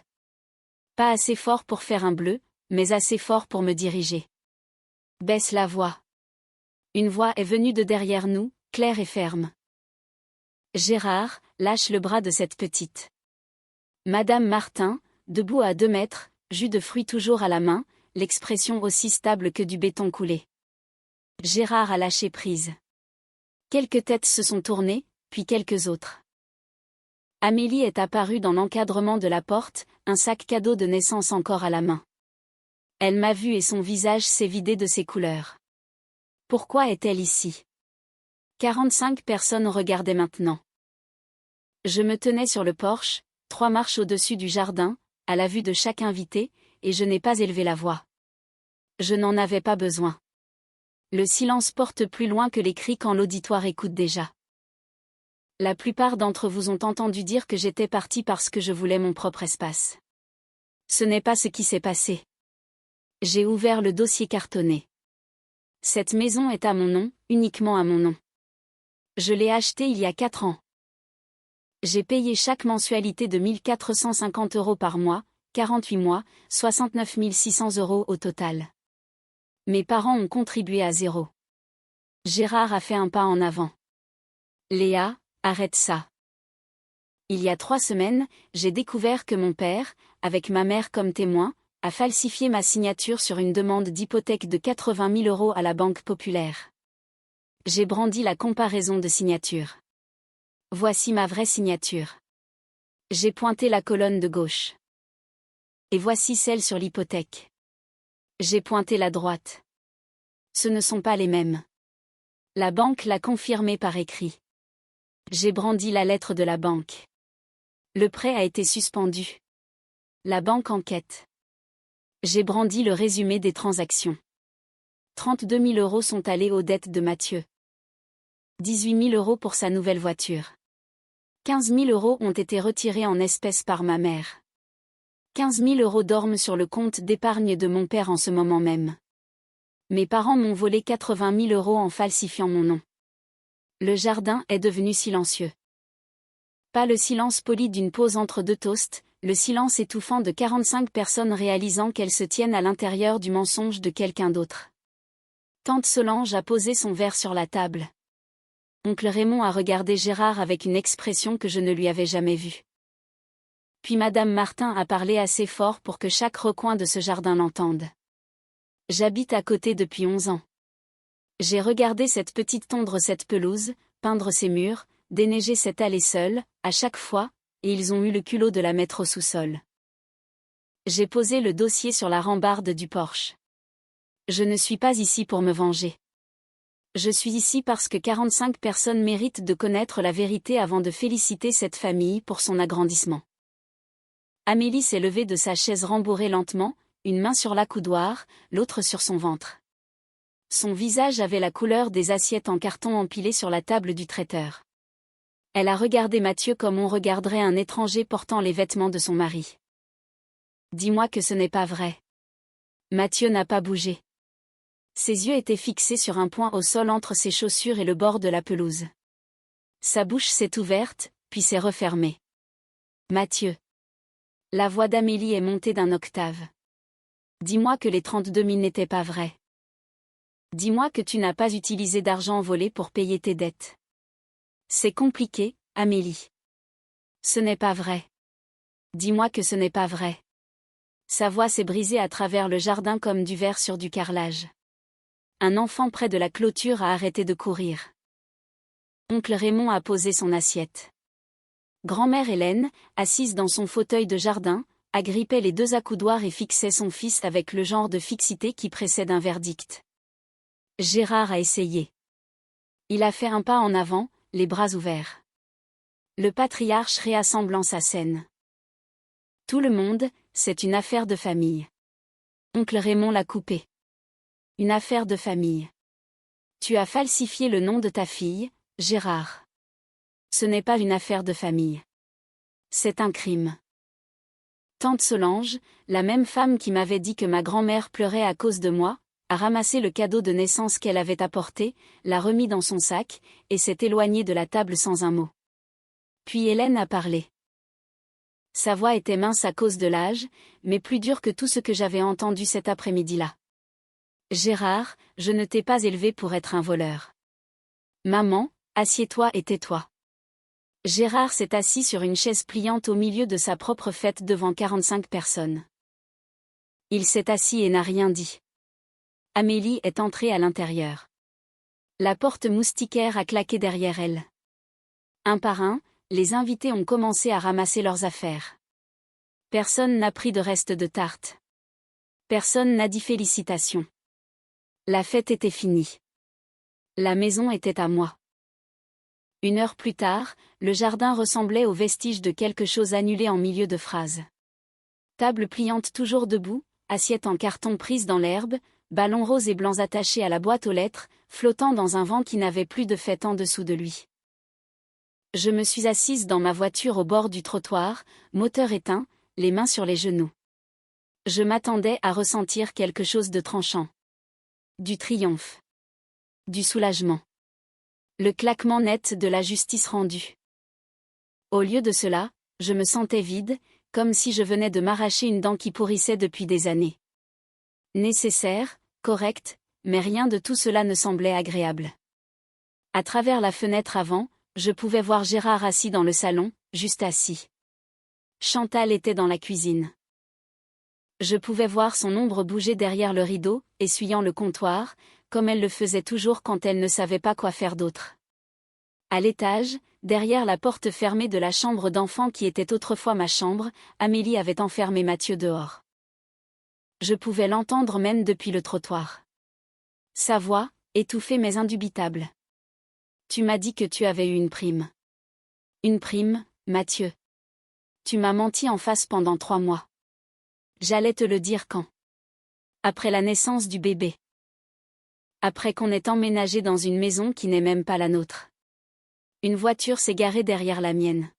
Pas assez fort pour faire un bleu, mais assez fort pour me diriger. « Baisse la voix. » Une voix est venue de derrière nous, claire et ferme. « Gérard, lâche le bras de cette petite. » Madame Martin, debout à 2 mètres, jus de fruits toujours à la main, l'expression aussi stable que du béton coulé. Gérard a lâché prise. Quelques têtes se sont tournées, puis quelques autres. Amélie est apparue dans l'encadrement de la porte, un sac cadeau de naissance encore à la main. Elle m'a vu et son visage s'est vidé de ses couleurs. Pourquoi est-elle ici ? 45 personnes regardaient maintenant. Je me tenais sur le porche, 3 marches au-dessus du jardin, à la vue de chaque invité, et je n'ai pas élevé la voix. Je n'en avais pas besoin. Le silence porte plus loin que les cris quand l'auditoire écoute déjà. La plupart d'entre vous ont entendu dire que j'étais partie parce que je voulais mon propre espace. Ce n'est pas ce qui s'est passé. J'ai ouvert le dossier cartonné. Cette maison est à mon nom, uniquement à mon nom. Je l'ai achetée il y a 4 ans. J'ai payé chaque mensualité de 1 450 € par mois, 48 mois, 69 600 € au total. Mes parents ont contribué à 0. Gérard a fait un pas en avant. Léa, arrête ça. Il y a 3 semaines, j'ai découvert que mon père, avec ma mère comme témoin, a falsifié ma signature sur une demande d'hypothèque de 80 000 € à la Banque Populaire. J'ai brandi la comparaison de signatures. Voici ma vraie signature. J'ai pointé la colonne de gauche. Et voici celle sur l'hypothèque. J'ai pointé la droite. Ce ne sont pas les mêmes. La banque l'a confirmé par écrit. J'ai brandi la lettre de la banque. Le prêt a été suspendu. La banque enquête. J'ai brandi le résumé des transactions. 32 000 € sont allés aux dettes de Mathieu. 18 000 € pour sa nouvelle voiture. 15 000 € ont été retirés en espèces par ma mère. 15 000 € dorment sur le compte d'épargne de mon père en ce moment même. Mes parents m'ont volé 80 000 € en falsifiant mon nom. Le jardin est devenu silencieux. Pas le silence poli d'une pause entre 2 toasts, le silence étouffant de 45 personnes réalisant qu'elles se tiennent à l'intérieur du mensonge de quelqu'un d'autre. Tante Solange a posé son verre sur la table. Oncle Raymond a regardé Gérard avec une expression que je ne lui avais jamais vue. Puis Madame Martin a parlé assez fort pour que chaque recoin de ce jardin l'entende. J'habite à côté depuis 11 ans. J'ai regardé cette petite tondre cette pelouse, peindre ses murs, déneiger cette allée seule, à chaque fois, et ils ont eu le culot de la mettre au sous-sol. J'ai posé le dossier sur la rambarde du porche. Je ne suis pas ici pour me venger. Je suis ici parce que 45 personnes méritent de connaître la vérité avant de féliciter cette famille pour son agrandissement. Amélie s'est levée de sa chaise rembourrée lentement, une main sur l'accoudoir, l'autre sur son ventre. Son visage avait la couleur des assiettes en carton empilées sur la table du traiteur. Elle a regardé Mathieu comme on regarderait un étranger portant les vêtements de son mari. « Dis-moi que ce n'est pas vrai. » Mathieu n'a pas bougé. Ses yeux étaient fixés sur un point au sol entre ses chaussures et le bord de la pelouse. Sa bouche s'est ouverte, puis s'est refermée. « Mathieu. » La voix d'Amélie est montée d'un octave. « Dis-moi que les 32 000 n'étaient pas vrais. Dis-moi que tu n'as pas utilisé d'argent volé pour payer tes dettes. C'est compliqué, Amélie. Ce n'est pas vrai. Dis-moi que ce n'est pas vrai. Sa voix s'est brisée à travers le jardin comme du verre sur du carrelage. Un enfant près de la clôture a arrêté de courir. Oncle Raymond a posé son assiette. Grand-mère Hélène, assise dans son fauteuil de jardin, agrippait les deux accoudoirs et fixait son fils avec le genre de fixité qui précède un verdict. Gérard a essayé. Il a fait un pas en avant, les bras ouverts. Le patriarche réassemblant sa scène. Tout le monde, c'est une affaire de famille. Oncle Raymond l'a coupé. Une affaire de famille. Tu as falsifié le nom de ta fille, Gérard. Ce n'est pas une affaire de famille. C'est un crime. Tante Solange, la même femme qui m'avait dit que ma grand-mère pleurait à cause de moi, a ramassé le cadeau de naissance qu'elle avait apporté, l'a remis dans son sac, et s'est éloignée de la table sans un mot. Puis Hélène a parlé. Sa voix était mince à cause de l'âge, mais plus dure que tout ce que j'avais entendu cet après-midi-là. Gérard, je ne t'ai pas élevé pour être un voleur. Maman, assieds-toi et tais-toi. Gérard s'est assis sur une chaise pliante au milieu de sa propre fête devant 45 personnes. Il s'est assis et n'a rien dit. Amélie est entrée à l'intérieur. La porte moustiquaire a claqué derrière elle. Un par un, les invités ont commencé à ramasser leurs affaires. Personne n'a pris de reste de tarte. Personne n'a dit félicitations. La fête était finie. La maison était à moi. 1 heure plus tard, le jardin ressemblait aux vestiges de quelque chose annulé en milieu de phrase. Table pliante toujours debout, assiette en carton prise dans l'herbe, ballons roses et blancs attachés à la boîte aux lettres, flottant dans un vent qui n'avait plus de fait en dessous de lui. Je me suis assise dans ma voiture au bord du trottoir, moteur éteint, les mains sur les genoux. Je m'attendais à ressentir quelque chose de tranchant. Du triomphe. Du soulagement. Le claquement net de la justice rendue. Au lieu de cela, je me sentais vide, comme si je venais de m'arracher une dent qui pourrissait depuis des années. Nécessaire, correct, mais rien de tout cela ne semblait agréable. À travers la fenêtre avant, je pouvais voir Gérard assis dans le salon, juste assis. Chantal était dans la cuisine. Je pouvais voir son ombre bouger derrière le rideau, essuyant le comptoir, comme elle le faisait toujours quand elle ne savait pas quoi faire d'autre. À l'étage, derrière la porte fermée de la chambre d'enfant qui était autrefois ma chambre, Amélie avait enfermé Mathieu dehors. Je pouvais l'entendre même depuis le trottoir. Sa voix, étouffée mais indubitable. Tu m'as dit que tu avais eu une prime. Une prime, Mathieu. Tu m'as menti en face pendant 3 mois. J'allais te le dire quand. Après la naissance du bébé. Après qu'on ait emménagé dans une maison qui n'est même pas la nôtre. Une voiture s'est garée derrière la mienne.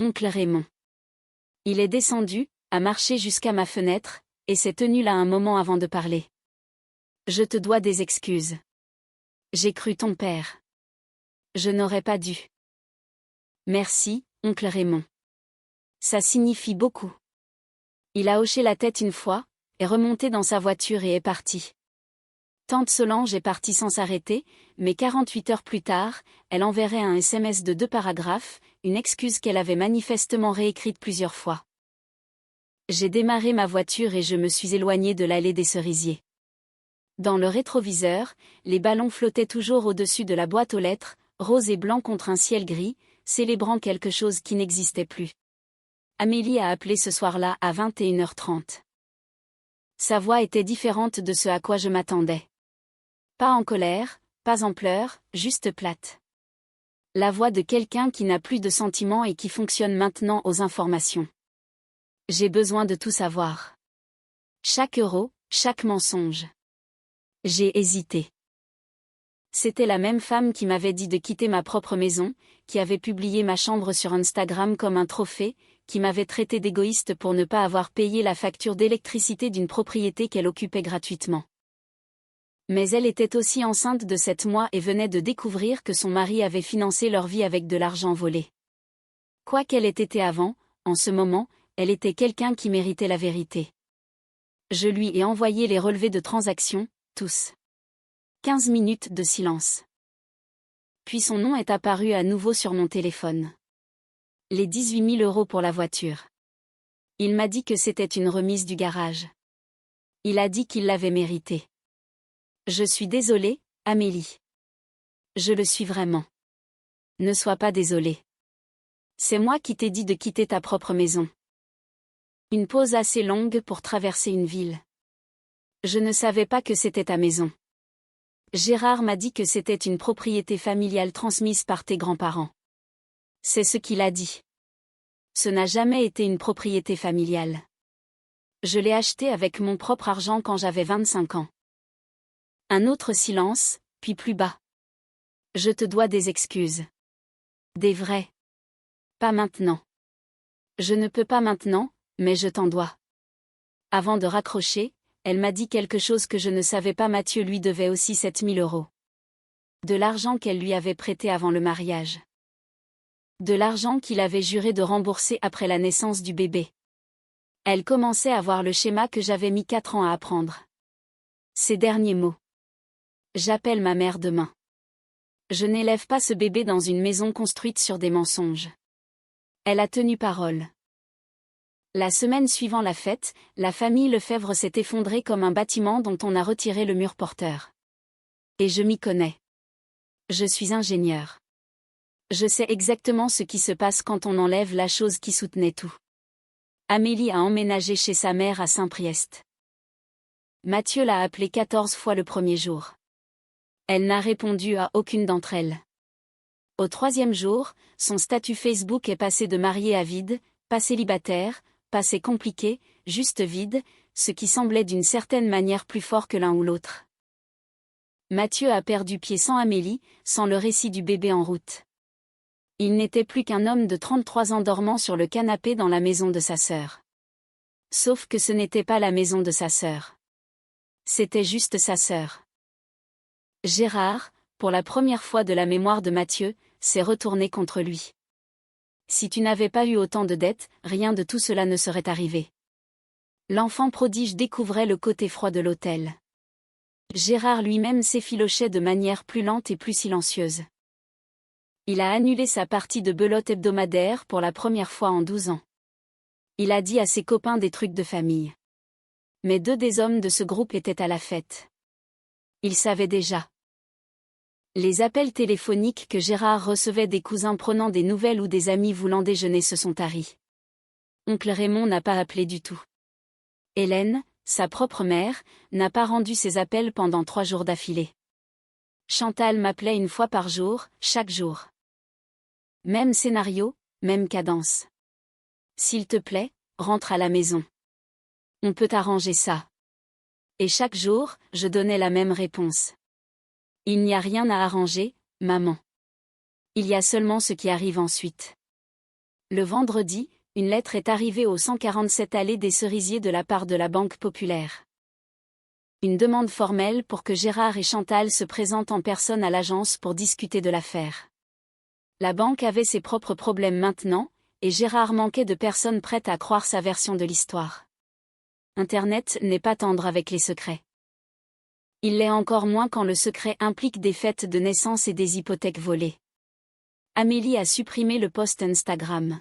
Oncle Raymond. Il est descendu, a marché jusqu'à ma fenêtre, et s'est tenu là un moment avant de parler. Je te dois des excuses. J'ai cru ton père. Je n'aurais pas dû. Merci, oncle Raymond. Ça signifie beaucoup. Il a hoché la tête une fois, est remonté dans sa voiture et est parti. Tante Solange est partie sans s'arrêter, mais 48 heures plus tard, elle enverrait un SMS de 2 paragraphes, une excuse qu'elle avait manifestement réécrite plusieurs fois. J'ai démarré ma voiture et je me suis éloignée de l'allée des cerisiers. Dans le rétroviseur, les ballons flottaient toujours au-dessus de la boîte aux lettres, rose et blanc contre un ciel gris, célébrant quelque chose qui n'existait plus. Amélie a appelé ce soir-là à 21h30. Sa voix était différente de ce à quoi je m'attendais. Pas en colère, pas en pleurs, juste plate. La voix de quelqu'un qui n'a plus de sentiments et qui fonctionne maintenant aux informations. J'ai besoin de tout savoir. Chaque euro, chaque mensonge. J'ai hésité. C'était la même femme qui m'avait dit de quitter ma propre maison, qui avait publié ma chambre sur Instagram comme un trophée, qui m'avait traité d'égoïste pour ne pas avoir payé la facture d'électricité d'une propriété qu'elle occupait gratuitement. Mais elle était aussi enceinte de 7 mois et venait de découvrir que son mari avait financé leur vie avec de l'argent volé. Quoi qu'elle ait été avant, en ce moment, elle était quelqu'un qui méritait la vérité. Je lui ai envoyé les relevés de transactions, tous. 15 minutes de silence. Puis son nom est apparu à nouveau sur mon téléphone. Les 18 000 € pour la voiture. Il m'a dit que c'était une remise du garage. Il a dit qu'il l'avait mérité. Je suis désolée, Amélie. Je le suis vraiment. Ne sois pas désolée. C'est moi qui t'ai dit de quitter ta propre maison. Une pause assez longue pour traverser une ville. Je ne savais pas que c'était ta maison. Gérard m'a dit que c'était une propriété familiale transmise par tes grands-parents. C'est ce qu'il a dit. Ce n'a jamais été une propriété familiale. Je l'ai achetée avec mon propre argent quand j'avais 25 ans. Un autre silence, puis plus bas. Je te dois des excuses. Des vraies. Pas maintenant. Je ne peux pas maintenant, mais je t'en dois. Avant de raccrocher, elle m'a dit quelque chose que je ne savais pas. Mathieu lui devait aussi 7 000 €. De l'argent qu'elle lui avait prêté avant le mariage. De l'argent qu'il avait juré de rembourser après la naissance du bébé. Elle commençait à voir le schéma que j'avais mis 4 ans à apprendre. Ces derniers mots. J'appelle ma mère demain. Je n'élève pas ce bébé dans une maison construite sur des mensonges. Elle a tenu parole. La semaine suivant la fête, la famille Lefebvre s'est effondrée comme un bâtiment dont on a retiré le mur porteur. Et je m'y connais. Je suis ingénieur. Je sais exactement ce qui se passe quand on enlève la chose qui soutenait tout. Amélie a emménagé chez sa mère à Saint-Priest. Mathieu l'a appelée 14 fois le premier jour. Elle n'a répondu à aucune d'entre elles. Au 3e jour, son statut Facebook est passé de marié à vide, pas célibataire, passé compliqué, juste vide, ce qui semblait d'une certaine manière plus fort que l'un ou l'autre. Mathieu a perdu pied sans Amélie, sans le récit du bébé en route. Il n'était plus qu'un homme de 33 ans dormant sur le canapé dans la maison de sa sœur. Sauf que ce n'était pas la maison de sa sœur. C'était juste sa sœur. Gérard, pour la première fois de la mémoire de Mathieu, s'est retourné contre lui. Si tu n'avais pas eu autant de dettes, rien de tout cela ne serait arrivé. L'enfant prodige découvrait le côté froid de l'hôtel. Gérard lui-même s'effilochait de manière plus lente et plus silencieuse. Il a annulé sa partie de belote hebdomadaire pour la première fois en 12 ans. Il a dit à ses copains des trucs de famille. Mais 2 des hommes de ce groupe étaient à la fête. Il savait déjà. Les appels téléphoniques que Gérard recevait des cousins prenant des nouvelles ou des amis voulant déjeuner se sont taris. Oncle Raymond n'a pas appelé du tout. Hélène, sa propre mère, n'a pas rendu ses appels pendant 3 jours d'affilée. Chantal m'appelait 1 fois par jour, chaque jour. Même scénario, même cadence. S'il te plaît, rentre à la maison. On peut arranger ça. Et chaque jour, je donnais la même réponse. Il n'y a rien à arranger, maman. Il y a seulement ce qui arrive ensuite. Le vendredi, une lettre est arrivée au 147 allée des Cerisiers de la part de la Banque Populaire. Une demande formelle pour que Gérard et Chantal se présentent en personne à l'agence pour discuter de l'affaire. La banque avait ses propres problèmes maintenant, et Gérard manquait de personnes prêtes à croire sa version de l'histoire. Internet n'est pas tendre avec les secrets. Il l'est encore moins quand le secret implique des fêtes de naissance et des hypothèques volées. Amélie a supprimé le post Instagram.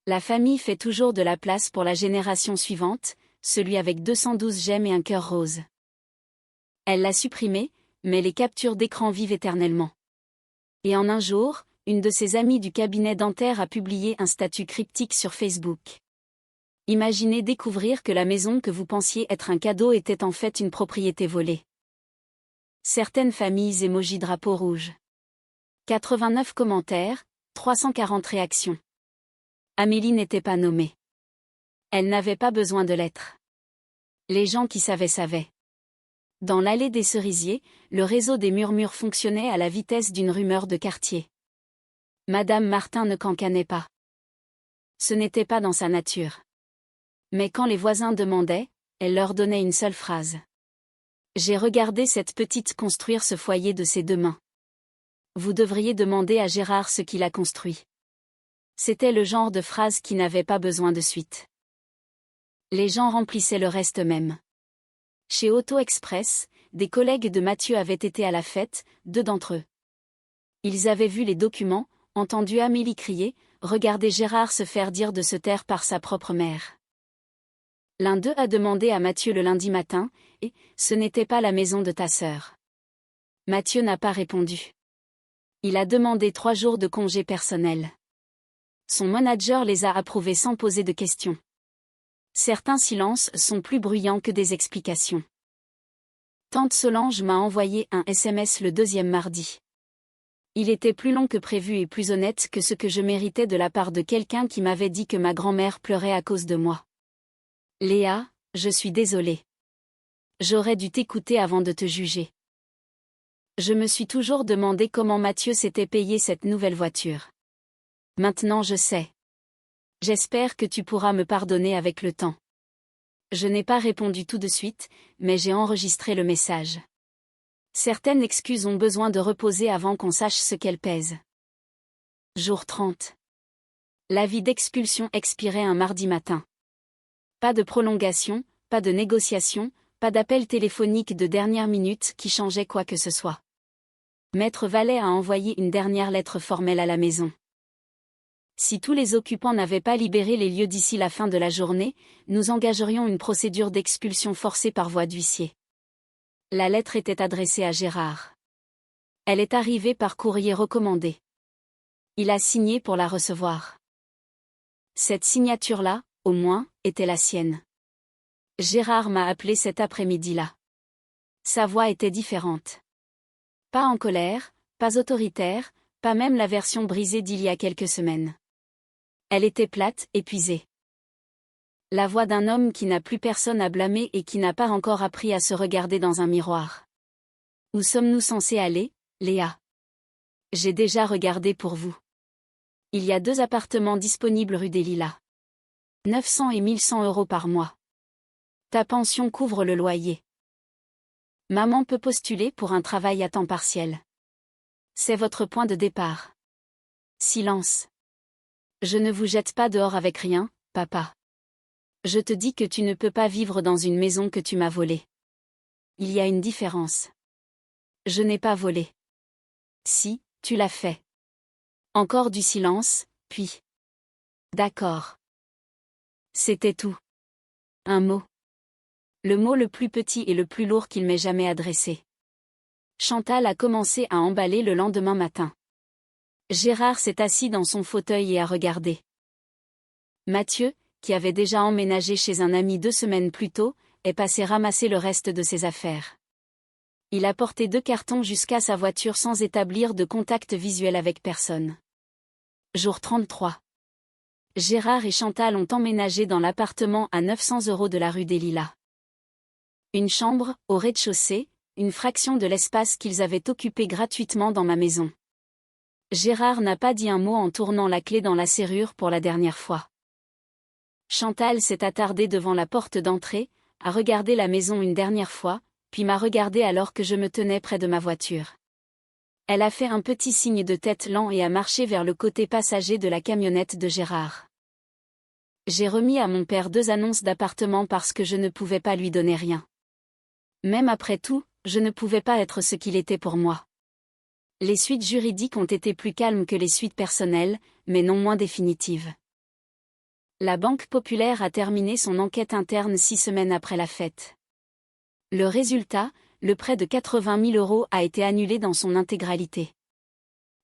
La famille fait toujours de la place pour la génération suivante, celui avec 212 j'aime et un cœur rose. Elle l'a supprimé, mais les captures d'écran vivent éternellement. Et en un jour, une de ses amies du cabinet dentaire a publié un statut cryptique sur Facebook. Imaginez découvrir que la maison que vous pensiez être un cadeau était en fait une propriété volée. Certaines familles émojis drapeau rouge. 89 commentaires, 340 réactions. Amélie n'était pas nommée. Elle n'avait pas besoin de l'être. Les gens qui savaient savaient. Dans l'allée des Cerisiers, le réseau des murmures fonctionnait à la vitesse d'une rumeur de quartier. Madame Martin ne cancanait pas. Ce n'était pas dans sa nature. Mais quand les voisins demandaient, elle leur donnait une seule phrase. J'ai regardé cette petite construire ce foyer de ses 2 mains. Vous devriez demander à Gérard ce qu'il a construit. C'était le genre de phrase qui n'avait pas besoin de suite. Les gens remplissaient le reste même. Chez Auto Express, des collègues de Mathieu avaient été à la fête, 2 d'entre eux. Ils avaient vu les documents, entendu Amélie crier, regardé Gérard se faire dire de se taire par sa propre mère. L'un d'eux a demandé à Mathieu le lundi matin, et ce n'était pas la maison de ta sœur. Mathieu n'a pas répondu. Il a demandé 3 jours de congé personnel. Son manager les a approuvés sans poser de questions. Certains silences sont plus bruyants que des explications. Tante Solange m'a envoyé un SMS le 2e mardi. Il était plus long que prévu et plus honnête que ce que je méritais de la part de quelqu'un qui m'avait dit que ma grand-mère pleurait à cause de moi. Léa, je suis désolée. J'aurais dû t'écouter avant de te juger. Je me suis toujours demandé comment Mathieu s'était payé cette nouvelle voiture. Maintenant je sais. J'espère que tu pourras me pardonner avec le temps. Je n'ai pas répondu tout de suite, mais j'ai enregistré le message. Certaines excuses ont besoin de reposer avant qu'on sache ce qu'elles pèsent. Jour 30. L'avis d'expulsion expirait un mardi matin. Pas de prolongation, pas de négociation, pas d'appel téléphonique de dernière minute qui changeait quoi que ce soit. Maître Vallet a envoyé une dernière lettre formelle à la maison. Si tous les occupants n'avaient pas libéré les lieux d'ici la fin de la journée, nous engagerions une procédure d'expulsion forcée par voie d'huissier. La lettre était adressée à Gérard. Elle est arrivée par courrier recommandé. Il a signé pour la recevoir. Cette signature-là, au moins, était la sienne. Gérard m'a appelé cet après-midi-là. Sa voix était différente. Pas en colère, pas autoritaire, pas même la version brisée d'il y a quelques semaines. Elle était plate, épuisée. La voix d'un homme qui n'a plus personne à blâmer et qui n'a pas encore appris à se regarder dans un miroir. Où sommes-nous censés aller, Léa? J'ai déjà regardé pour vous. Il y a 2 appartements disponibles rue des Lilas. 900 et 1100 € par mois. Ta pension couvre le loyer. Maman peut postuler pour un travail à temps partiel. C'est votre point de départ. Silence. Je ne vous jette pas dehors avec rien, papa. Je te dis que tu ne peux pas vivre dans une maison que tu m'as volée. Il y a une différence. Je n'ai pas volé. Si, tu l'as fait. Encore du silence, puis. D'accord. C'était tout. Un mot. Le mot le plus petit et le plus lourd qu'il m'ait jamais adressé. Chantal a commencé à emballer le lendemain matin. Gérard s'est assis dans son fauteuil et a regardé. Mathieu, qui avait déjà emménagé chez un ami 2 semaines plus tôt, est passé ramasser le reste de ses affaires. Il a porté 2 cartons jusqu'à sa voiture sans établir de contact visuel avec personne. Jour 33. Gérard et Chantal ont emménagé dans l'appartement à 900 € de la rue des Lilas. Une chambre, au rez-de-chaussée, une fraction de l'espace qu'ils avaient occupé gratuitement dans ma maison. Gérard n'a pas dit un mot en tournant la clé dans la serrure pour la dernière fois. Chantal s'est attardée devant la porte d'entrée, a regardé la maison une dernière fois, puis m'a regardé alors que je me tenais près de ma voiture. Elle a fait un petit signe de tête lent et a marché vers le côté passager de la camionnette de Gérard. J'ai remis à mon père 2 annonces d'appartement parce que je ne pouvais pas lui donner rien. Même après tout, je ne pouvais pas être ce qu'il était pour moi. Les suites juridiques ont été plus calmes que les suites personnelles, mais non moins définitives. La Banque Populaire a terminé son enquête interne 6 semaines après la fête. Le résultat, le prêt de 80 000 € a été annulé dans son intégralité.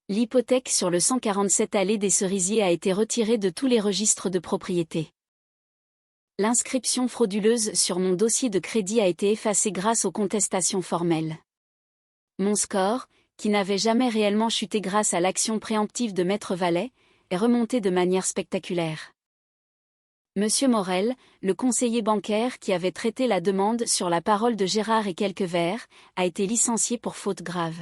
L'hypothèque sur le 147 allée des Cerisiers a été retirée de tous les registres de propriété. L'inscription frauduleuse sur mon dossier de crédit a été effacée grâce aux contestations formelles. Mon score, qui n'avait jamais réellement chuté grâce à l'action préemptive de Maître Vallet, est remonté de manière spectaculaire. Monsieur Morel, le conseiller bancaire qui avait traité la demande sur la parole de Gérard et quelques vers, a été licencié pour faute grave.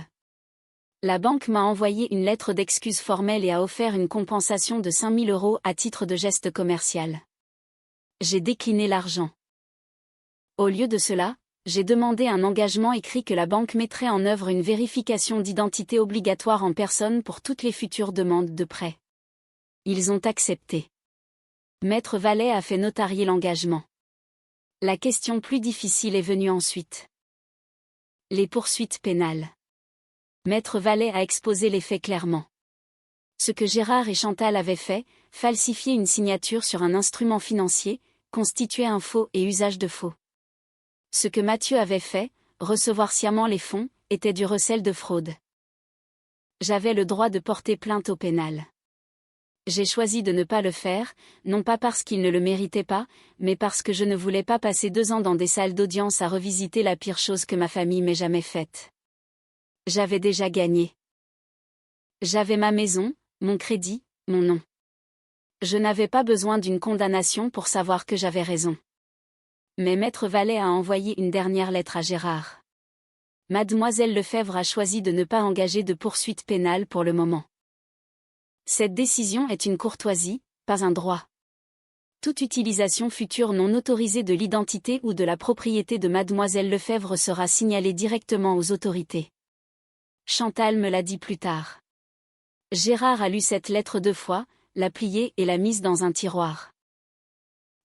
La banque m'a envoyé une lettre d'excuse formelle et a offert une compensation de 5 000 € à titre de geste commercial. J'ai décliné l'argent. Au lieu de cela, j'ai demandé un engagement écrit que la banque mettrait en œuvre une vérification d'identité obligatoire en personne pour toutes les futures demandes de prêt. Ils ont accepté. Maître Vallet a fait notarier l'engagement. La question plus difficile est venue ensuite. Les poursuites pénales. Maître Vallet a exposé les faits clairement. Ce que Gérard et Chantal avaient fait, falsifier une signature sur un instrument financier, constituait un faux et usage de faux. Ce que Mathieu avait fait, recevoir sciemment les fonds, était du recel de fraude. J'avais le droit de porter plainte au pénal. J'ai choisi de ne pas le faire, non pas parce qu'il ne le méritait pas, mais parce que je ne voulais pas passer 2 ans dans des salles d'audience à revisiter la pire chose que ma famille m'ait jamais faite. J'avais déjà gagné. J'avais ma maison, mon crédit, mon nom. Je n'avais pas besoin d'une condamnation pour savoir que j'avais raison. Mais Maître Vallet a envoyé une dernière lettre à Gérard. Mademoiselle Lefebvre a choisi de ne pas engager de poursuite pénale pour le moment. Cette décision est une courtoisie, pas un droit. Toute utilisation future non autorisée de l'identité ou de la propriété de Mademoiselle Lefebvre sera signalée directement aux autorités. Chantal me l'a dit plus tard. Gérard a lu cette lettre 2 fois, l'a pliée et l'a mise dans un tiroir.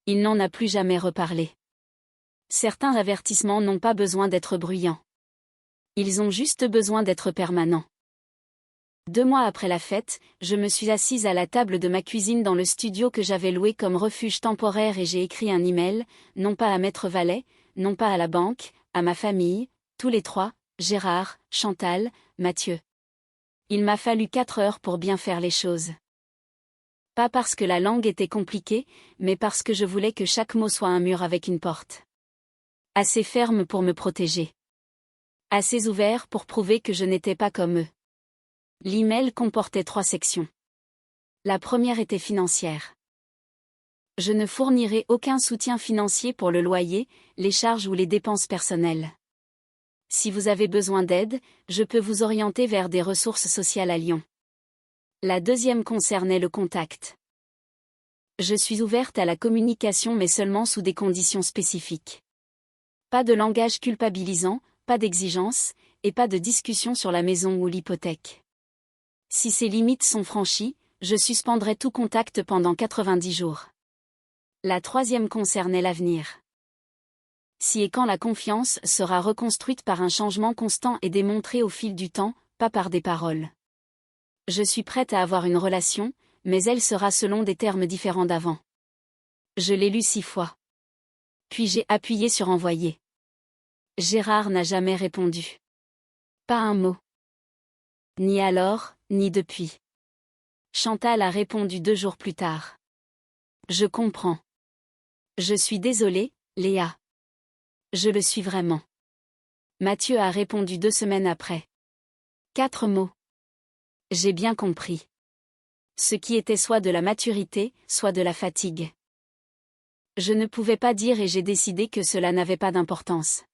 Il n'en a plus jamais reparlé. Certains avertissements n'ont pas besoin d'être bruyants. Ils ont juste besoin d'être permanents. 2 mois après la fête, je me suis assise à la table de ma cuisine dans le studio que j'avais loué comme refuge temporaire et j'ai écrit un email, non pas à Maître Vallet, non pas à la banque, à ma famille, tous les 3, Gérard, Chantal, Mathieu. Il m'a fallu 4 heures pour bien faire les choses. Pas parce que la langue était compliquée, mais parce que je voulais que chaque mot soit un mur avec une porte. Assez ferme pour me protéger. Assez ouvert pour prouver que je n'étais pas comme eux. L'email comportait 3 sections. La première était financière. Je ne fournirai aucun soutien financier pour le loyer, les charges ou les dépenses personnelles. Si vous avez besoin d'aide, je peux vous orienter vers des ressources sociales à Lyon. La deuxième concernait le contact. Je suis ouverte à la communication mais seulement sous des conditions spécifiques. Pas de langage culpabilisant, pas d'exigence, et pas de discussion sur la maison ou l'hypothèque. Si ces limites sont franchies, je suspendrai tout contact pendant 90 jours. La troisième concernait l'avenir. Si et quand la confiance sera reconstruite par un changement constant et démontré au fil du temps, pas par des paroles. Je suis prête à avoir une relation, mais elle sera selon des termes différents d'avant. Je l'ai lu 6 fois. Puis j'ai appuyé sur envoyer. Gérard n'a jamais répondu. Pas un mot. Ni alors, ni depuis. Chantal a répondu 2 jours plus tard. Je comprends. Je suis désolée, Léa. Je le suis vraiment. Mathieu a répondu 2 semaines après. 4 mots. J'ai bien compris. Ce qui était soit de la maturité, soit de la fatigue. Je ne pouvais pas dire et j'ai décidé que cela n'avait pas d'importance.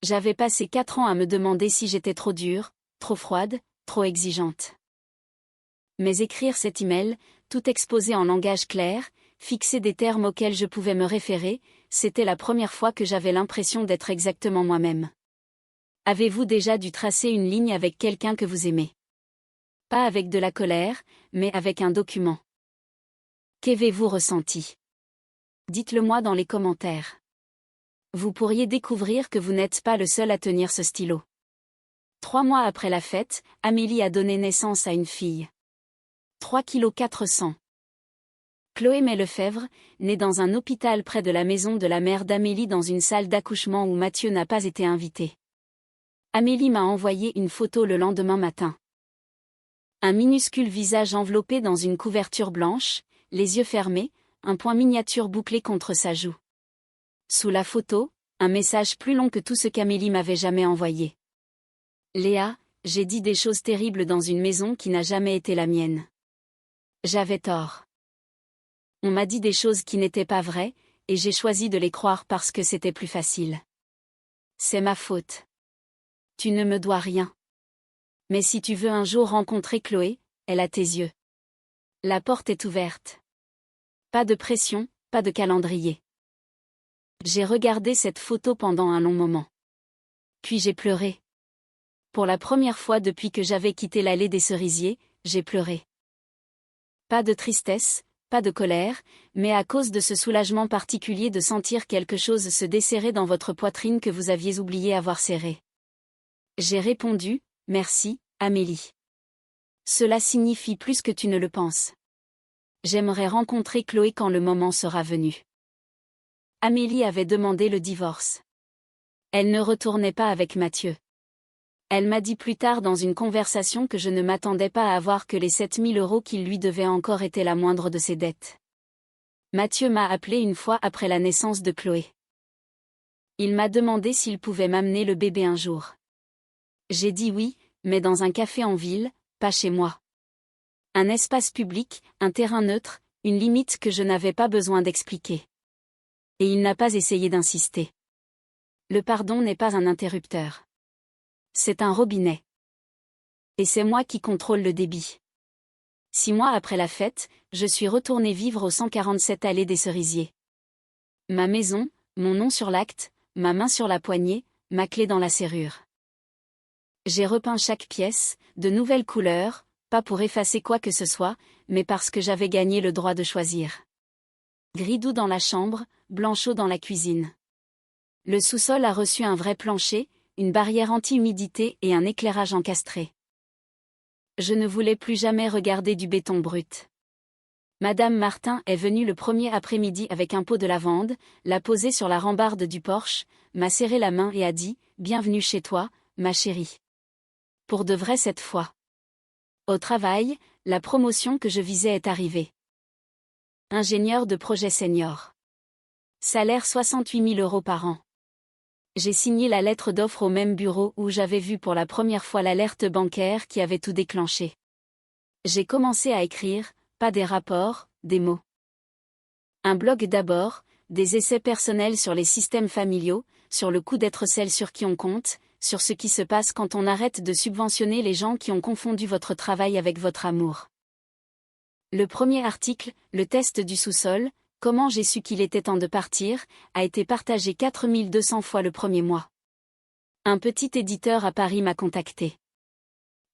J'avais passé 4 ans à me demander si j'étais trop dure, trop froide, trop exigeante. Mais écrire cet email, tout exposé en langage clair, fixer des termes auxquels je pouvais me référer, c'était la première fois que j'avais l'impression d'être exactement moi-même. Avez-vous déjà dû tracer une ligne avec quelqu'un que vous aimez? Pas avec de la colère, mais avec un document. Qu'avez-vous ressenti? Dites-le-moi dans les commentaires. Vous pourriez découvrir que vous n'êtes pas le seul à tenir ce stylo. 3 mois après la fête, Amélie a donné naissance à une fille. 3,4 kg. Chloé Lefebvre, née dans un hôpital près de la maison de la mère d'Amélie dans une salle d'accouchement où Mathieu n'a pas été invité. Amélie m'a envoyé une photo le lendemain matin. Un minuscule visage enveloppé dans une couverture blanche, les yeux fermés, un poing miniature bouclé contre sa joue. Sous la photo, un message plus long que tout ce qu'Amélie m'avait jamais envoyé. Léa, j'ai dit des choses terribles dans une maison qui n'a jamais été la mienne. J'avais tort. On m'a dit des choses qui n'étaient pas vraies, et j'ai choisi de les croire parce que c'était plus facile. C'est ma faute. Tu ne me dois rien. Mais si tu veux un jour rencontrer Chloé, elle a tes yeux. La porte est ouverte. Pas de pression, pas de calendrier. J'ai regardé cette photo pendant un long moment. Puis j'ai pleuré. Pour la première fois depuis que j'avais quitté l'allée des cerisiers, j'ai pleuré. Pas de tristesse, pas de colère, mais à cause de ce soulagement particulier de sentir quelque chose se desserrer dans votre poitrine que vous aviez oublié avoir serré. J'ai répondu, merci, Amélie. Cela signifie plus que tu ne le penses. J'aimerais rencontrer Chloé quand le moment sera venu. Amélie avait demandé le divorce. Elle ne retournait pas avec Mathieu. Elle m'a dit plus tard dans une conversation que je ne m'attendais pas à avoir que les 7 000 € qu'il lui devait encore étaient la moindre de ses dettes. Mathieu m'a appelé une fois après la naissance de Chloé. Il m'a demandé s'il pouvait m'amener le bébé un jour. J'ai dit oui, mais dans un café en ville, pas chez moi. Un espace public, un terrain neutre, une limite que je n'avais pas besoin d'expliquer. Et il n'a pas essayé d'insister. Le pardon n'est pas un interrupteur. C'est un robinet. Et c'est moi qui contrôle le débit. 6 mois après la fête, je suis retournée vivre au 147 allée des Cerisiers. Ma maison, mon nom sur l'acte, ma main sur la poignée, ma clé dans la serrure. J'ai repeint chaque pièce, de nouvelles couleurs, pas pour effacer quoi que ce soit, mais parce que j'avais gagné le droit de choisir. Gris doux dans la chambre, blanc chaud dans la cuisine. Le sous-sol a reçu un vrai plancher, une barrière anti-humidité et un éclairage encastré. Je ne voulais plus jamais regarder du béton brut. Madame Martin est venue le premier après-midi avec un pot de lavande, l'a posé sur la rambarde du porche, m'a serré la main et a dit « Bienvenue chez toi, ma chérie. » Pour de vrai cette fois. Au travail, la promotion que je visais est arrivée. Ingénieur de projet senior. Salaire 68 000 € par an. J'ai signé la lettre d'offre au même bureau où j'avais vu pour la première fois l'alerte bancaire qui avait tout déclenché. J'ai commencé à écrire, pas des rapports, des mots. Un blog d'abord, des essais personnels sur les systèmes familiaux, sur le coût d'être celle sur qui on compte, sur ce qui se passe quand on arrête de subventionner les gens qui ont confondu votre travail avec votre amour. Le premier article, le test du sous-sol, comment j'ai su qu'il était temps de partir, a été partagé 4200 fois le premier mois. Un petit éditeur à Paris m'a contacté.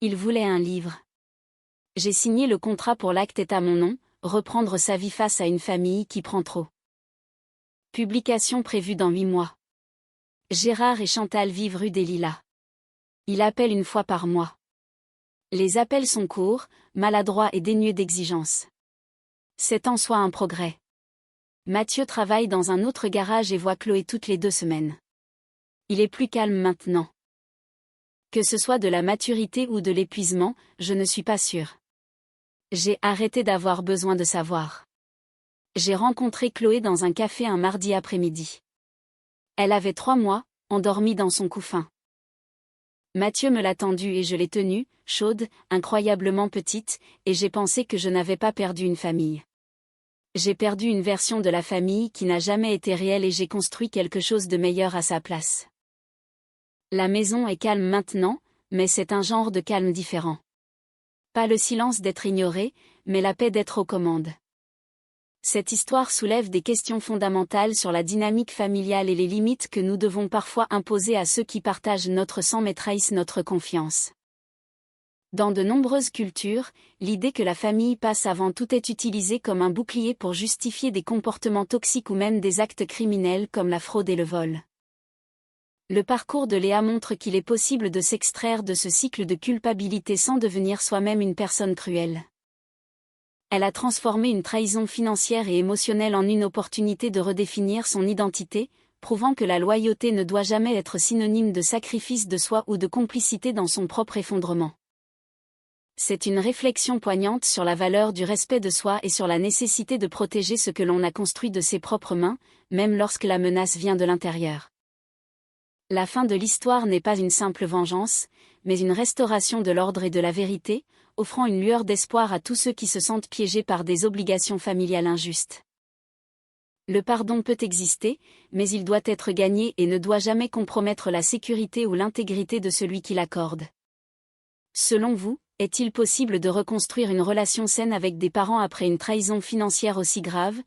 Il voulait un livre. J'ai signé le contrat pour l'acte est à mon nom, reprendre sa vie face à une famille qui prend trop. Publication prévue dans 8 mois. Gérard et Chantal vivent rue des Lilas. Il appelle une fois par mois. Les appels sont courts, maladroits et dénués d'exigence. C'est en soi un progrès. Mathieu travaille dans un autre garage et voit Chloé toutes les 2 semaines. Il est plus calme maintenant. Que ce soit de la maturité ou de l'épuisement, je ne suis pas sûre. J'ai arrêté d'avoir besoin de savoir. J'ai rencontré Chloé dans un café un mardi après-midi. Elle avait 3 mois, endormie dans son couffin. Mathieu me l'a tendue et je l'ai tenue, chaude, incroyablement petite, et j'ai pensé que je n'avais pas perdu une famille. J'ai perdu une version de la famille qui n'a jamais été réelle et j'ai construit quelque chose de meilleur à sa place. La maison est calme maintenant, mais c'est un genre de calme différent. Pas le silence d'être ignoré, mais la paix d'être aux commandes. Cette histoire soulève des questions fondamentales sur la dynamique familiale et les limites que nous devons parfois imposer à ceux qui partagent notre sang mais trahissent notre confiance. Dans de nombreuses cultures, l'idée que la famille passe avant tout est utilisée comme un bouclier pour justifier des comportements toxiques ou même des actes criminels comme la fraude et le vol. Le parcours de Léa montre qu'il est possible de s'extraire de ce cycle de culpabilité sans devenir soi-même une personne cruelle. Elle a transformé une trahison financière et émotionnelle en une opportunité de redéfinir son identité, prouvant que la loyauté ne doit jamais être synonyme de sacrifice de soi ou de complicité dans son propre effondrement. C'est une réflexion poignante sur la valeur du respect de soi et sur la nécessité de protéger ce que l'on a construit de ses propres mains, même lorsque la menace vient de l'intérieur. La fin de l'histoire n'est pas une simple vengeance, mais une restauration de l'ordre et de la vérité, offrant une lueur d'espoir à tous ceux qui se sentent piégés par des obligations familiales injustes. Le pardon peut exister, mais il doit être gagné et ne doit jamais compromettre la sécurité ou l'intégrité de celui qui l'accorde. Selon vous, est-il possible de reconstruire une relation saine avec des parents après une trahison financière aussi grave,